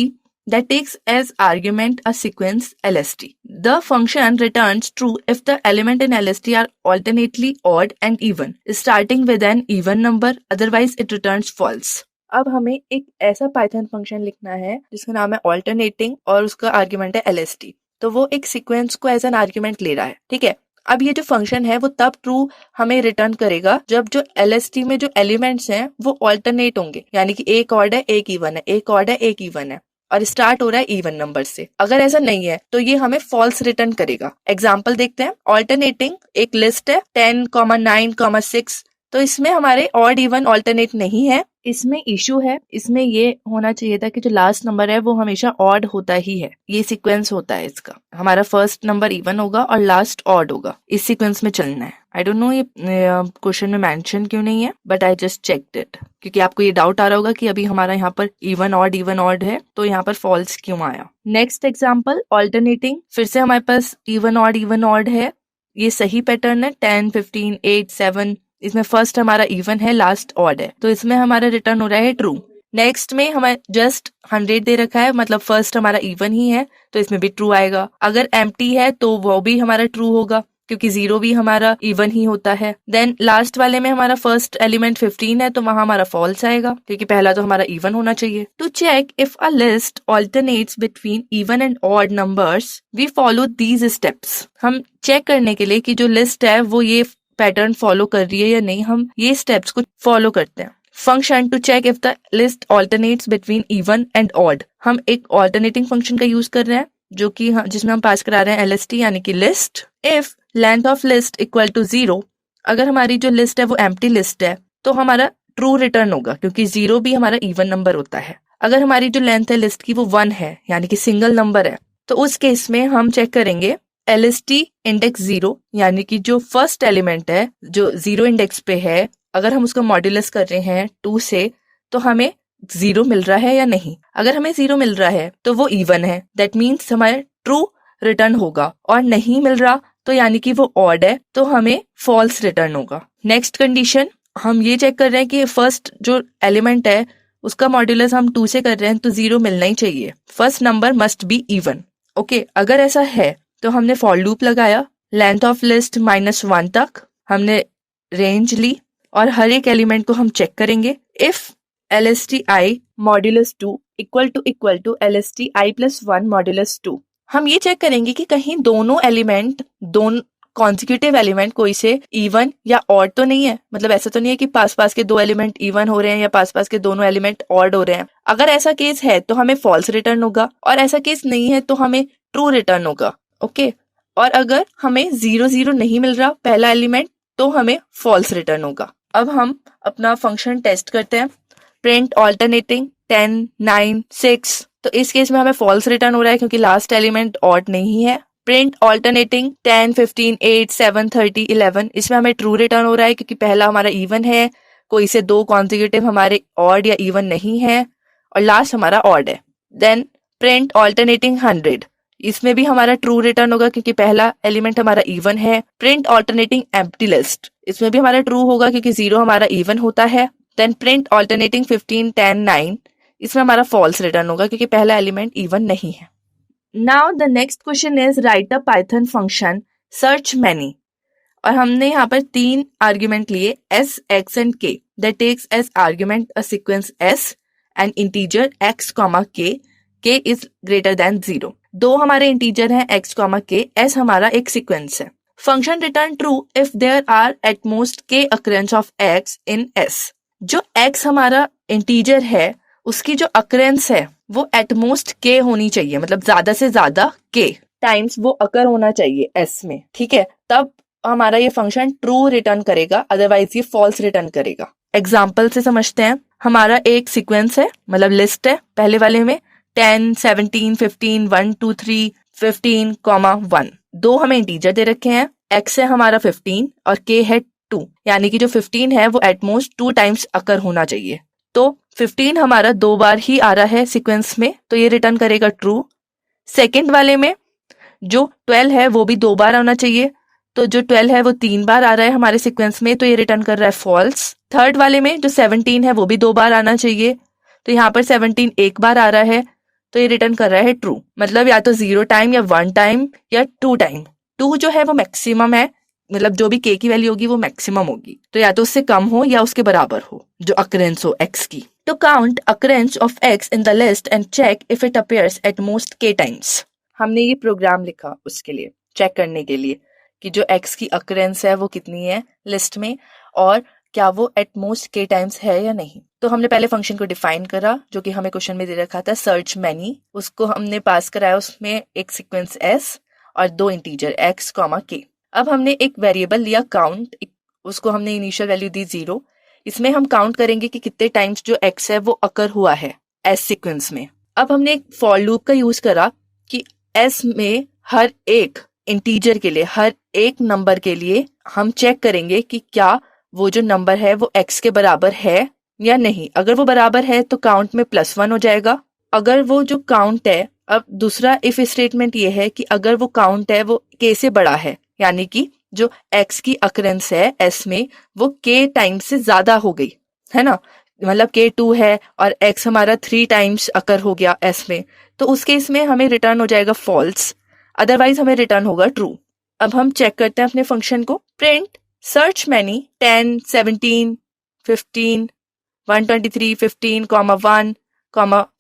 that takes as argument a sequence lst. The function returns true if the element in lst are alternately odd and even, starting with an even number, otherwise it returns false. अब हमें एक ऐसा Python function लिखना है जिसका नाम है alternating और उसका आर्ग्यूमेंट है lst। तो वो एक सीक्वेंस को एज एन आर्ग्यूमेंट ले रहा है, ठीक है। अब ये जो फंक्शन है वो तब ट्रू हमें रिटर्न करेगा जब जो lst में जो एलिमेंट्स हैं वो ऑल्टरनेट होंगे, यानी कि एक ऑड है एक इवन है, एक ऑड है एक इवन है और स्टार्ट हो रहा है इवन नंबर से। अगर ऐसा नहीं है तो ये हमें फॉल्स रिटर्न करेगा। एग्जाम्पल देखते हैं, ऑल्टरनेटिंग एक लिस्ट है 10, 9, 6, तो इसमें हमारे ऑड इवन ऑल्टरनेट नहीं है। इसमें इशू है, इसमें ये होना चाहिए था कि जो लास्ट नंबर है वो हमेशा ऑड होता ही है। ये सीक्वेंस होता है इसका, हमारा फर्स्ट नंबर इवन होगा और लास्ट ऑड होगा, इस सीक्वेंस में चलना है। आई डोंट नो ये क्वेश्चन में मेंशन क्यों नहीं है, but I just checked it, क्योंकि आपको ये डाउट आ रहा होगा कि अभी हमारा यहाँ पर इवन ऑड है तो यहाँ पर फॉल्स क्यों आया। नेक्स्ट एग्जाम्पल ऑल्टरनेटिंग, फिर से हमारे पास इवन ऑड है, ये सही पैटर्न है 10, 15, 8, 7, इसमें फर्स्ट हमारा इवन है लास्ट ऑड है, तो इसमें हमारा रिटर्न हो रहा है ट्रू। नेक्स्ट में हमें जस्ट 100 दे रखा है, मतलब फर्स्ट हमारा इवन ही है तो इसमें भी ट्रू आएगा। अगर एम्प्टी है तो वो भी हमारा ट्रू होगा क्योंकि 0 भी हमारा इवन ही होता है। देन लास्ट वाले में हमारा फर्स्ट एलिमेंट 15 है तो वहां हमारा फॉल्स आएगा क्योंकि पहला तो हमारा इवन होना चाहिए। To check if a list alternates between even and odd numbers we follow these steps. हम चेक करने के लिए कि जो लिस्ट है वो ये पैटर्न फॉलो कर रही है या नहीं, हम ये स्टेप्स को फॉलो करते हैं। Function to check if the list alternates between even and odd, हम एक ऑल्टरनेटिंग फंक्शन का यूज कर रहे हैं जो कि जिसमें हम पास करा रहे हैं lst यानी कि list. If length of list equal to 0, अगर हमारी जो लिस्ट है वो एम्प्टी लिस्ट है तो हमारा ट्रू रिटर्न होगा क्योंकि 0 भी हमारा इवन नंबर होता है। अगर हमारी जो लेंथ है लिस्ट की वो 1 है, यानी कि सिंगल नंबर है, तो उस केस में हम चेक करेंगे LST इंडेक्स 0, यानी कि जो फर्स्ट एलिमेंट है जो 0 इंडेक्स पे है, अगर हम उसका मॉड्यूलस कर रहे हैं 2 से, तो हमें 0 मिल रहा है या नहीं। अगर हमें 0 मिल रहा है तो वो इवन है, दैट मीन्स हमारे ट्रू रिटर्न होगा, और नहीं मिल रहा तो यानी कि वो ऑड है, तो हमें फॉल्स रिटर्न होगा। नेक्स्ट कंडीशन, हम ये चेक कर रहे हैं कि फर्स्ट जो एलिमेंट है उसका मॉड्यूलस हम 2 से कर रहे हैं, तो 0 मिलना ही चाहिए, first number must be even. Okay, अगर ऐसा है तो हमने फॉर लूप लगाया, लेंथ ऑफ लिस्ट -1 तक हमने रेंज ली, और हर एक एलिमेंट को हम चेक करेंगे। If LSTI modulus 2 equal to LSTI + 1 modulus 2, हम ये चेक करेंगे कि कहीं दोनों एलिमेंट, दोनों कॉन्जिक्यूटिव एलिमेंट कोई से इवन या ऑड तो नहीं है। मतलब ऐसा तो नहीं है कि पास पास के दो एलिमेंट इवन हो रहे हैं या पास पास के दोनों एलिमेंट ऑड हो रहे हैं। अगर ऐसा केस है तो हमें फॉल्स रिटर्न होगा, और ऐसा केस नहीं है तो हमें ट्रू रिटर्न होगा। ओके, और अगर हमें 0 0 नहीं मिल रहा पहला एलिमेंट, तो हमें फॉल्स रिटर्न होगा। अब हम अपना फंक्शन टेस्ट करते हैं, प्रिंट ऑल्टरनेटिंग 10 9 6, तो इस केस में हमें फॉल्स रिटर्न हो रहा है क्योंकि लास्ट एलिमेंट ऑड नहीं है। प्रिंट ऑल्टरनेटिंग 10 15 8 7 30 11, इसमें हमें ट्रू रिटर्न हो रहा है क्योंकि पहला हमारा इवन है, कोई से दो कॉन्जिक्यूटिव हमारे ऑड या इवन नहीं है, और लास्ट हमारा ऑड है। देन प्रिंट ऑल्टरनेटिंग 100, इसमें भी हमारा ट्रू रिटर्न होगा क्योंकि पहला एलिमेंट हमारा इवन है। प्रिंट ऑल्टरनेटिंग एम्प्टी लिस्ट, इसमें भी हमारा ट्रू होगा क्योंकि 0 हमारा इवन होता है। देन प्रिंट ऑल्टरनेटिंग 15 10 9, इसमें हमारा फॉल्स रिटर्न होगा क्योंकि पहला एलिमेंट इवन नहीं है। Now the next question is write a Python function search many, और हमने यहाँ पर 3 आर्ग्यूमेंट लिए s, x and k, that takes as argument a sequence s and integer x, k is greater than 0। दो हमारे integer हैं x, k, s हमारा एक सीक्वेंस है। Function return true if there are at most k occurrence of x in s। जो x हमारा integer है उसकी जो अकरेंस है वो एट मोस्ट k होनी चाहिए, मतलब ज्यादा से ज्यादा k टाइम्स वो अकर होना चाहिए s में, ठीक है, तब हमारा ये फंक्शन ट्रू रिटर्न करेगा, अदरवाइज ये फॉल्स रिटर्न करेगा। एग्जाम्पल से समझते हैं। हमारा एक सीक्वेंस है, मतलब लिस्ट है, पहले वाले में 10 17 15 1 2 3 15, 1। दो हमें इंटीजर दे रखे हैं, x है हमारा 15 और k है 2, यानी कि जो 15 है वो एटमोस्ट 2 टाइम्स अकर होना चाहिए। तो 15 हमारा 2 बार ही आ रहा है सीक्वेंस में, तो ये रिटर्न करेगा ट्रू। सेकंड वाले में जो 12 है वो भी 2 बार आना चाहिए, तो जो 12 है वो 3 बार आ रहा है हमारे सीक्वेंस में, तो ये रिटर्न कर रहा है फॉल्स। थर्ड वाले में जो 17 है वो भी 2 बार आना चाहिए, तो यहाँ पर 17 एक बार आ रहा है, तो ये रिटर्न कर रहा है ट्रू। मतलब या तो 0 टाइम या 1 टाइम या 2 टाइम। 2 जो है वो मैक्सिमम है, मतलब जो भी k की वैल्यू होगी वो मैक्सिमम होगी, तो या तो उससे कम हो या उसके बराबर हो जो अकरेंस हो x की। तो count occurrence of x in the list and check if it appears at most k times. हमने ये प्रोग्राम लिखा उसके लिए, चेक करने के लिए कि जो x की अकरेंस है वो कितनी है लिस्ट में, और क्या वो एट मोस्ट k टाइम्स है या नहीं। तो हमने पहले फंक्शन को डिफाइन करा जो कि हमें क्वेश्चन में दे रखा था, सर्च मैनी। उसको हमने पास कराया, उसमें एक सीक्वेंस s और 2 इंटीजर x, k। अब हमने एक वेरिएबल लिया काउंट, उसको हमने इनिशियल वैल्यू दी 0। इसमें हम काउंट करेंगे कि कितने टाइम्स जो x है वो अकर हुआ है s सीक्वेंस में। अब हमने एक फॉर लूप का यूज करा कि s में हर एक इंटीजर के लिए, हर एक नंबर के लिए हम चेक करेंगे कि क्या वो जो नंबर है वो x के बराबर है या नहीं। अगर वो बराबर है तो काउंट में +1 हो जाएगा। अगर वो जो काउंट है, अब दूसरा इफ स्टेटमेंट ये है कि अगर वो काउंट है वो k से बड़ा है, यानी कि जो x की अकरेंस है s में वो k टाइम्स से ज्यादा हो गई है ना, मतलब k 2 है और x हमारा 3 टाइम्स अकर हो गया s में, तो उस केस में हमें रिटर्न हो जाएगा फॉल्स, अदरवाइज हमें रिटर्न होगा ट्रू। अब हम चेक करते हैं अपने फंक्शन को। Print search many 10 17 15 123 15, 1,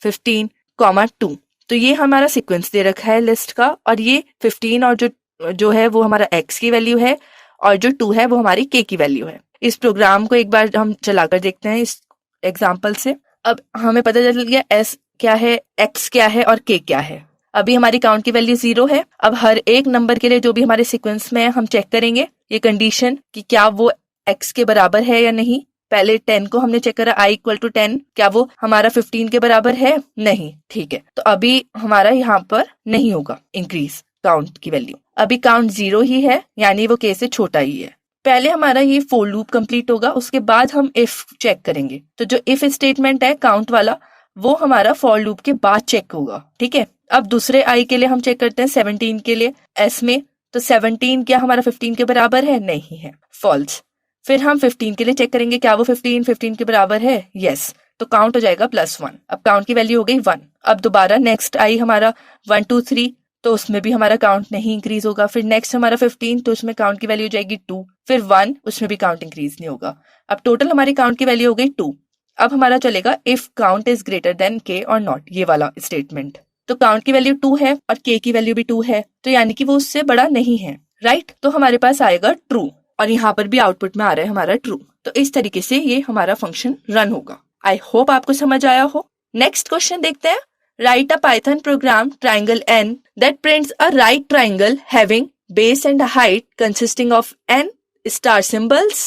15, 2। तो ये हमारा सीक्वेंस दे रखा है लिस्ट का, और ये 15 और जो है वो हमारा x की वैल्यू है, और जो 2 है वो हमारी k की वैल्यू है। इस प्रोग्राम को एक बार हम चलाकर देखते हैं इस एग्जांपल से। अब हमें पता चल गया s क्या है, x क्या है और k क्या है। अभी हमारी काउंट की वैल्यू 0 है। अब हर एक नंबर के लिए जो भी हमारे सीक्वेंस में है हम चेक करेंगे ये कंडीशन कि क्या वो x के बराबर है या नहीं। पहले 10 को हमने चेक करा, i इक्वल टू 10, क्या वो हमारा 15 के बराबर है? नहीं, ठीक है, तो अभी हमारा यहाँ पर नहीं होगा इंक्रीज काउंट की वैल्यू। अभी काउंट 0 ही है, यानी वो k से छोटा ही है। पहले हमारा ये फोर लूप कंप्लीट होगा, उसके बाद हम इफ चेक करेंगे। तो जो इफ स्टेटमेंट है काउंट वाला, वो हमारा फॉर लूप के बाद चेक होगा, ठीक है। अब दूसरे i के लिए हम चेक करते हैं 17 के लिए s में, तो 17 क्या हमारा 15 के बराबर है? नहीं है, फॉल्स। फिर हम 15 के लिए चेक करेंगे, क्या वो 15 के बराबर है? यस, तो काउंट हो जाएगा +1। अब काउंट की वैल्यू हो गई 1। अब दोबारा नेक्स्ट आई हमारा 1 2 3, तो उसमें भी हमारा काउंट नहीं इंक्रीज होगा। फिर नेक्स्ट हमारा 15, तो उसमें काउंट की वैल्यू हो जाएगी 2। फिर 1, उसमें भी काउंट इंक्रीज नहीं होगा। अब टोटल हमारी काउंट की वैल्यू हो गई 2। अब हमारा चलेगा if count is greater then k और नॉट, ये वाला स्टेटमेंट। तो काउंट की वैल्यू 2 है और k की वैल्यू भी 2 है, तो यानी कि वो उससे बड़ा नहीं है, राइट। तो हमारे पास आएगा ट्रू, और यहाँ पर भी आउटपुट में आ रहा है हमारा ट्रू। तो इस तरीके से ये हमारा फंक्शन रन होगा। आई होप आपको समझ आया हो। नेक्स्ट क्वेश्चन देखते हैं। Right a Python programme triangle n that prints a right triangle having base and height consisting of n star symbols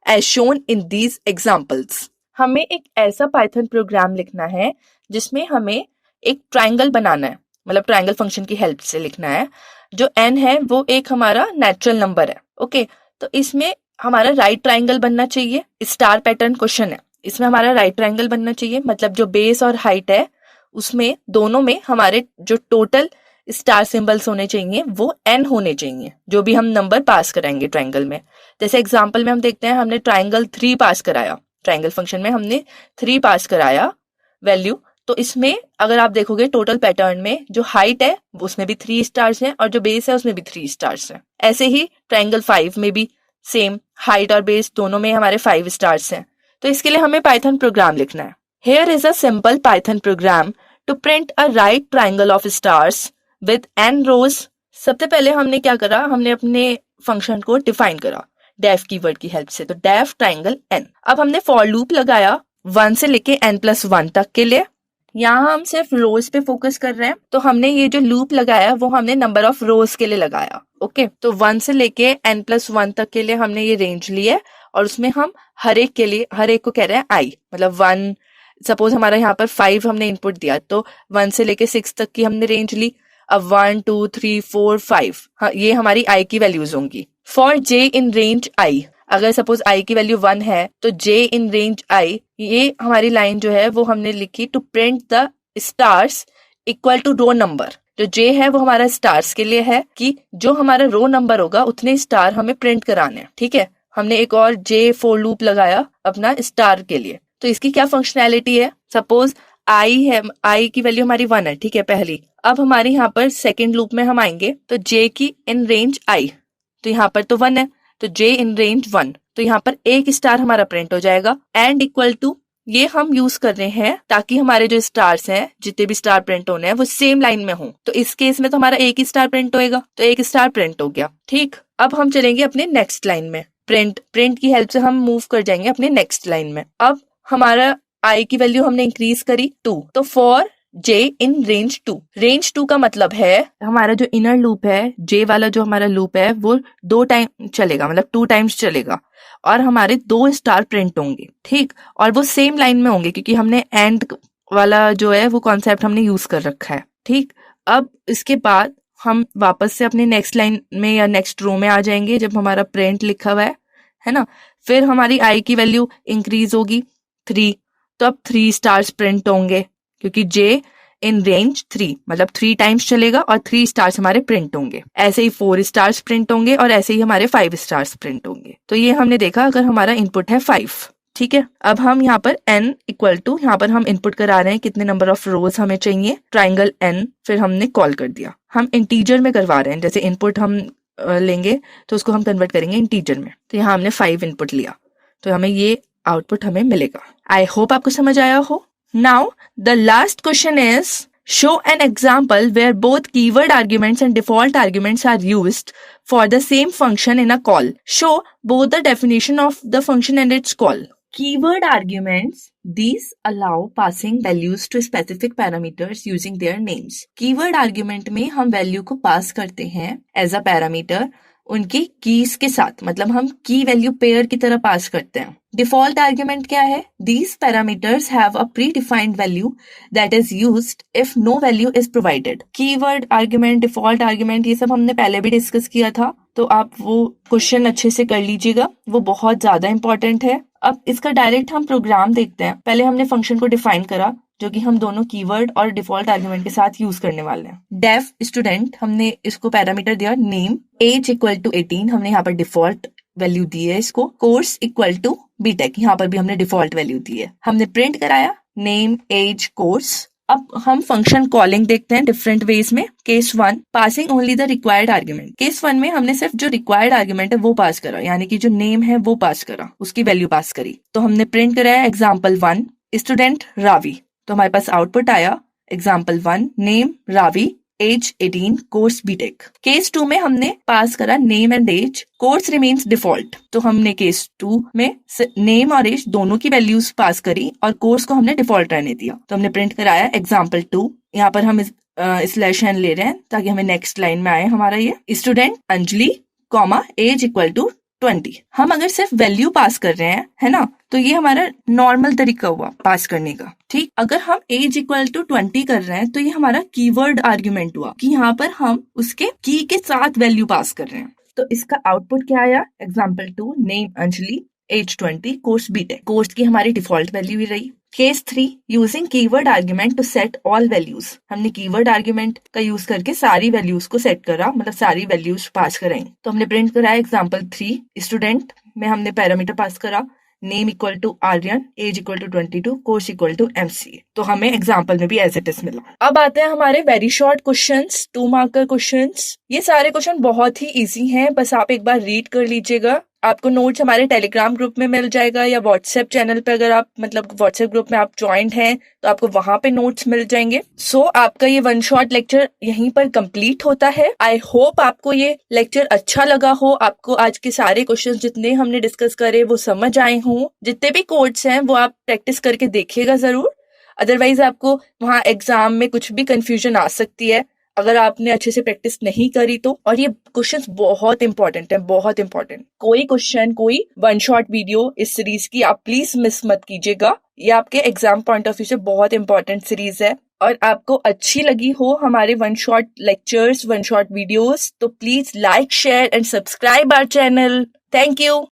as shown in these examples। हमें एक ऐसा पाइथन प्रोग्राम लिखना है जिसमें हमें एक ट्राइंगल बनाना है, मतलब ट्राइंगल फंक्शन की हेल्प से लिखना है। जो n है वो एक हमारा नेचुरल नंबर है, ओके। तो इसमें हमारा राइट ट्राइंगल बनना चाहिए। स्टार पैटर्न क्वेश्चन है, इसमें हमारा राइट ट्राइंगल बनना चाहिए, मतलब जो बेस और हाइट है उसमें दोनों में हमारे जो टोटल स्टार सिंबल्स होने चाहिए वो n होने चाहिए, जो भी हम नंबर पास कराएंगे ट्राइंगल में। जैसे एग्जांपल में हम देखते हैं, हमने ट्राइंगल 3 पास कराया, ट्राइंगल फंक्शन में हमने 3 पास कराया वैल्यू। तो इसमें अगर आप देखोगे टोटल पैटर्न में जो हाइट है उसमें भी 3 स्टार्स हैं और जो बेस है उसमें भी 3 स्टार्स हैं। ऐसे ही ट्राइंगल 5 में भी सेम, हाइट और बेस दोनों में हमारे 5 स्टार्स हैं। तो इसके लिए हमें पाइथन प्रोग्राम लिखना है। Here is a simple Python program to print a right triangle of stars with n rows। सबसे पहले हमने क्या करा, हमने अपने फंक्शन को डिफाइन करा डेफ कीवर्ड की हेल्प से। तो डेफ ट्राइंगल n। अब हमने फॉर लूप लगाया 1 से लेके n+1 तक के लिए। यहाँ हम सिर्फ रोज पे फोकस कर रहे हैं, तो हमने ये जो लूप लगाया वो हमने नंबर ऑफ रोज के लिए लगाया, ओके। तो 1 से लेके n+1 तक के लिए हमने ये रेंज ली है, और उसमें हम हर एक के लिए, हर एक को कह रहे हैं i, मतलब 1, सपोज हमारा यहाँ पर 5 हमने इनपुट दिया, तो 1 से लेके 6 तक की हमने रेंज ली। अब 1 2 3 4 5, हाँ, ये हमारी i की वैल्यूज होंगी। For j in range i, अगर सपोज i की वैल्यू 1 है तो j इन रेंज i, ये हमारी लाइन जो है वो हमने लिखी to print the stars equal to row number. जो j है वो हमारा स्टार्स के लिए है कि जो हमारा रो नंबर होगा उतने स्टार हमें प्रिंट कराने हैं, ठीक है। हमने एक और j फॉर लूप लगाया अपना स्टार के लिए। तो इसकी क्या फंक्शनैलिटी है, सपोज i है, i की वैल्यू हमारी 1 है, ठीक है, पहली। अब हमारे यहाँ पर सेकेंड लूप में हम आएंगे तो j की इन रेंज i, तो यहाँ पर तो 1 है, तो j इन रेंज 1, तो यहाँ पर एक स्टार हमारा प्रिंट हो जाएगा। एंड इक्वल टू, ये हम यूज कर रहे हैं ताकि हमारे जो स्टार्स हैं, जितने भी स्टार प्रिंट होने हैं वो सेम लाइन में हों। तो इस केस में तो हमारा एक ही स्टार प्रिंट होएगा, तो एक स्टार प्रिंट हो गया, ठीक। अब हम चलेंगे अपने नेक्स्ट लाइन में, प्रिंट की हेल्प से हम मूव कर जाएंगे अपने नेक्स्ट लाइन में। अब हमारा i की वैल्यू हमने इंक्रीज करी 2, तो for j in range 2। Range 2 का मतलब है हमारा जो इनर लूप है, j वाला जो हमारा लूप है वो 2 टाइम चलेगा, मतलब 2 टाइम्स चलेगा, और हमारे 2 स्टार प्रिंट होंगे, ठीक। और वो सेम लाइन में होंगे क्योंकि हमने एंड वाला जो है वो कॉन्सेप्ट हमने यूज कर रखा है, ठीक। अब इसके बाद हम वापस से अपने नेक्स्ट लाइन में या नेक्स्ट रो में आ जाएंगे जब हमारा प्रिंट लिखा हुआ है ना। फिर हमारी i की वैल्यू इंक्रीज होगी 3, तो अब 3 स्टार्स प्रिंट होंगे क्योंकि j इन रेंज 3, मतलब 3 टाइम्स चलेगा और 3 स्टार्स हमारे प्रिंट होंगे। ऐसे ही 4 स्टार्स प्रिंट होंगे और ऐसे ही हमारे 5 स्टार्स प्रिंट होंगे। तो ये हमने देखा अगर हमारा इनपुट है 5, ठीक है। अब हम यहाँ पर n इक्वल टू, यहाँ पर हम इनपुट करा रहे हैं कितने नंबर ऑफ रोज हमें चाहिए, ट्राइंगल n, फिर हमने कॉल कर दिया। हम इंटीजर में करवा रहे हैं, जैसे इनपुट हम लेंगे तो उसको हम कन्वर्ट करेंगे इंटीजर में। तो यहाँ हमने 5 इनपुट लिया, तो हमें ये आउटपुट हमें मिलेगा। आई होप आपको समझ आया हो। Now the last question is show an example where both keyword arguments and default arguments are used for the same function in a call. Show both the definition of the function and its call. Keyword arguments, these allow passing values to specific parameters using their names. Keyword argument में हम value को पास करते हैं as a parameter उनकी keys के साथ, मतलब हम की वैल्यू पेयर की तरह पास करते हैं। डिफॉल्ट आर्ग्यूमेंट क्या है? These parameters have a predefined value that is used if no value is provided. Keyword argument, default argument, ये सब हमने पहले भी डिस्कस किया था, तो आप वो क्वेश्चन अच्छे से कर लीजिएगा, वो बहुत ज्यादा इंपॉर्टेंट है। अब इसका डायरेक्ट हम प्रोग्राम देखते हैं। पहले हमने फंक्शन को डिफाइन करा, जो कि हम दोनों कीवर्ड और डिफॉल्ट आर्ग्यूमेंट के साथ यूज करने वाले हैं। डेफ स्टूडेंट, हमने इसको पैरामीटर दिया नेम, एज इक्वल टू 18, हमने यहाँ पर डिफॉल्ट वैल्यू दी है इसको। कोर्स इक्वल टू बीटेक, यहाँ पर भी हमने डिफॉल्ट वैल्यू दी है। हमने प्रिंट कराया नेम, एज, कोर्स। अब हम फंक्शन कॉलिंग देखते हैं डिफरेंट वेज में। Case 1, passing only the required argument. Case 1 में हमने सिर्फ जो रिक्वायर्ड आर्ग्यूमेंट है वो पास करा, यानी कि जो नेम है वो पास करा, उसकी वैल्यू पास करी। तो हमने प्रिंट कराया एग्जाम्पल 1 स्टूडेंट रावी, तो हमारे पास आउटपुट आया example 1 name Ravi, age 18, course BTech. Case 2 में हमने पास करा name and age, course remains default, तो हमने केस 2 में नेम और एज दोनों की वैल्यूज पास करी और कोर्स को हमने डिफॉल्ट रहने दिया। तो हमने प्रिंट कराया एग्जाम्पल 2, यहाँ पर हम स्लैश एन ले रहे हैं ताकि हमें नेक्स्ट लाइन में आए हमारा ये student Anjali, comma age equal to 20। हम अगर सिर्फ वैल्यू पास कर रहे हैं, है ना, तो ये हमारा नॉर्मल तरीका हुआ पास करने का। ठीक, अगर हम एज इक्वल टू 20 कर रहे हैं तो ये हमारा कीवर्ड आर्ग्यूमेंट हुआ कि यहाँ पर हम उसके की के साथ वैल्यू पास कर रहे हैं। तो इसका आउटपुट क्या आया? Example 2 name Anjali, age 20, course BTech. Course की हमारी डिफॉल्ट वैल्यू ही रही। Case 3, using keyword argument to set all values. हमने कीवर्ड आर्ग्यूमेंट का यूज करके सारी वैल्यूज को सेट करा, मतलब सारी वैल्यूज पास कराई। तो हमने प्रिंट कराया एग्जाम्पल 3 स्टूडेंट में हमने पैरामीटर पास करा name equal to Aryan, age equal to 22, course equal to MCA. तो हमें एग्जाम्पल में भी एज इट इज मिला। अब आते हैं हमारे very short questions, 2 marker questions. ये सारे क्वेश्चन बहुत ही इजी हैं, बस आप एक बार रीड कर लीजिएगा। आपको नोट्स हमारे टेलीग्राम ग्रुप में मिल जाएगा या व्हाट्सएप चैनल पे, अगर आप मतलब व्हाट्सएप ग्रुप में आप ज्वाइंट हैं तो आपको वहां पे नोट्स मिल जाएंगे। सो आपका ये 1 शॉट लेक्चर यहीं पर कंप्लीट होता है। आई होप आपको ये लेक्चर अच्छा लगा हो, आपको आज के सारे क्वेश्चन जितने हमने डिस्कस करे वो समझ आए हों। जितने भी कोड्स हैं वो आप प्रैक्टिस करके देखिएगा जरूर, अदरवाइज आपको वहां एग्जाम में कुछ भी कंफ्यूजन आ सकती है अगर आपने अच्छे से प्रैक्टिस नहीं करी तो। और ये क्वेश्चंस बहुत इंपॉर्टेंट है, बहुत इंपॉर्टेंट। कोई क्वेश्चन, कोई 1 शॉट वीडियो इस सीरीज की आप प्लीज मिस मत कीजिएगा। ये आपके एग्जाम पॉइंट ऑफ व्यू से बहुत इंपॉर्टेंट सीरीज है। और आपको अच्छी लगी हो हमारे 1 शॉट लेक्चर्स, 1 शॉट वीडियोस, तो please like, share and subscribe our channel. Thank you.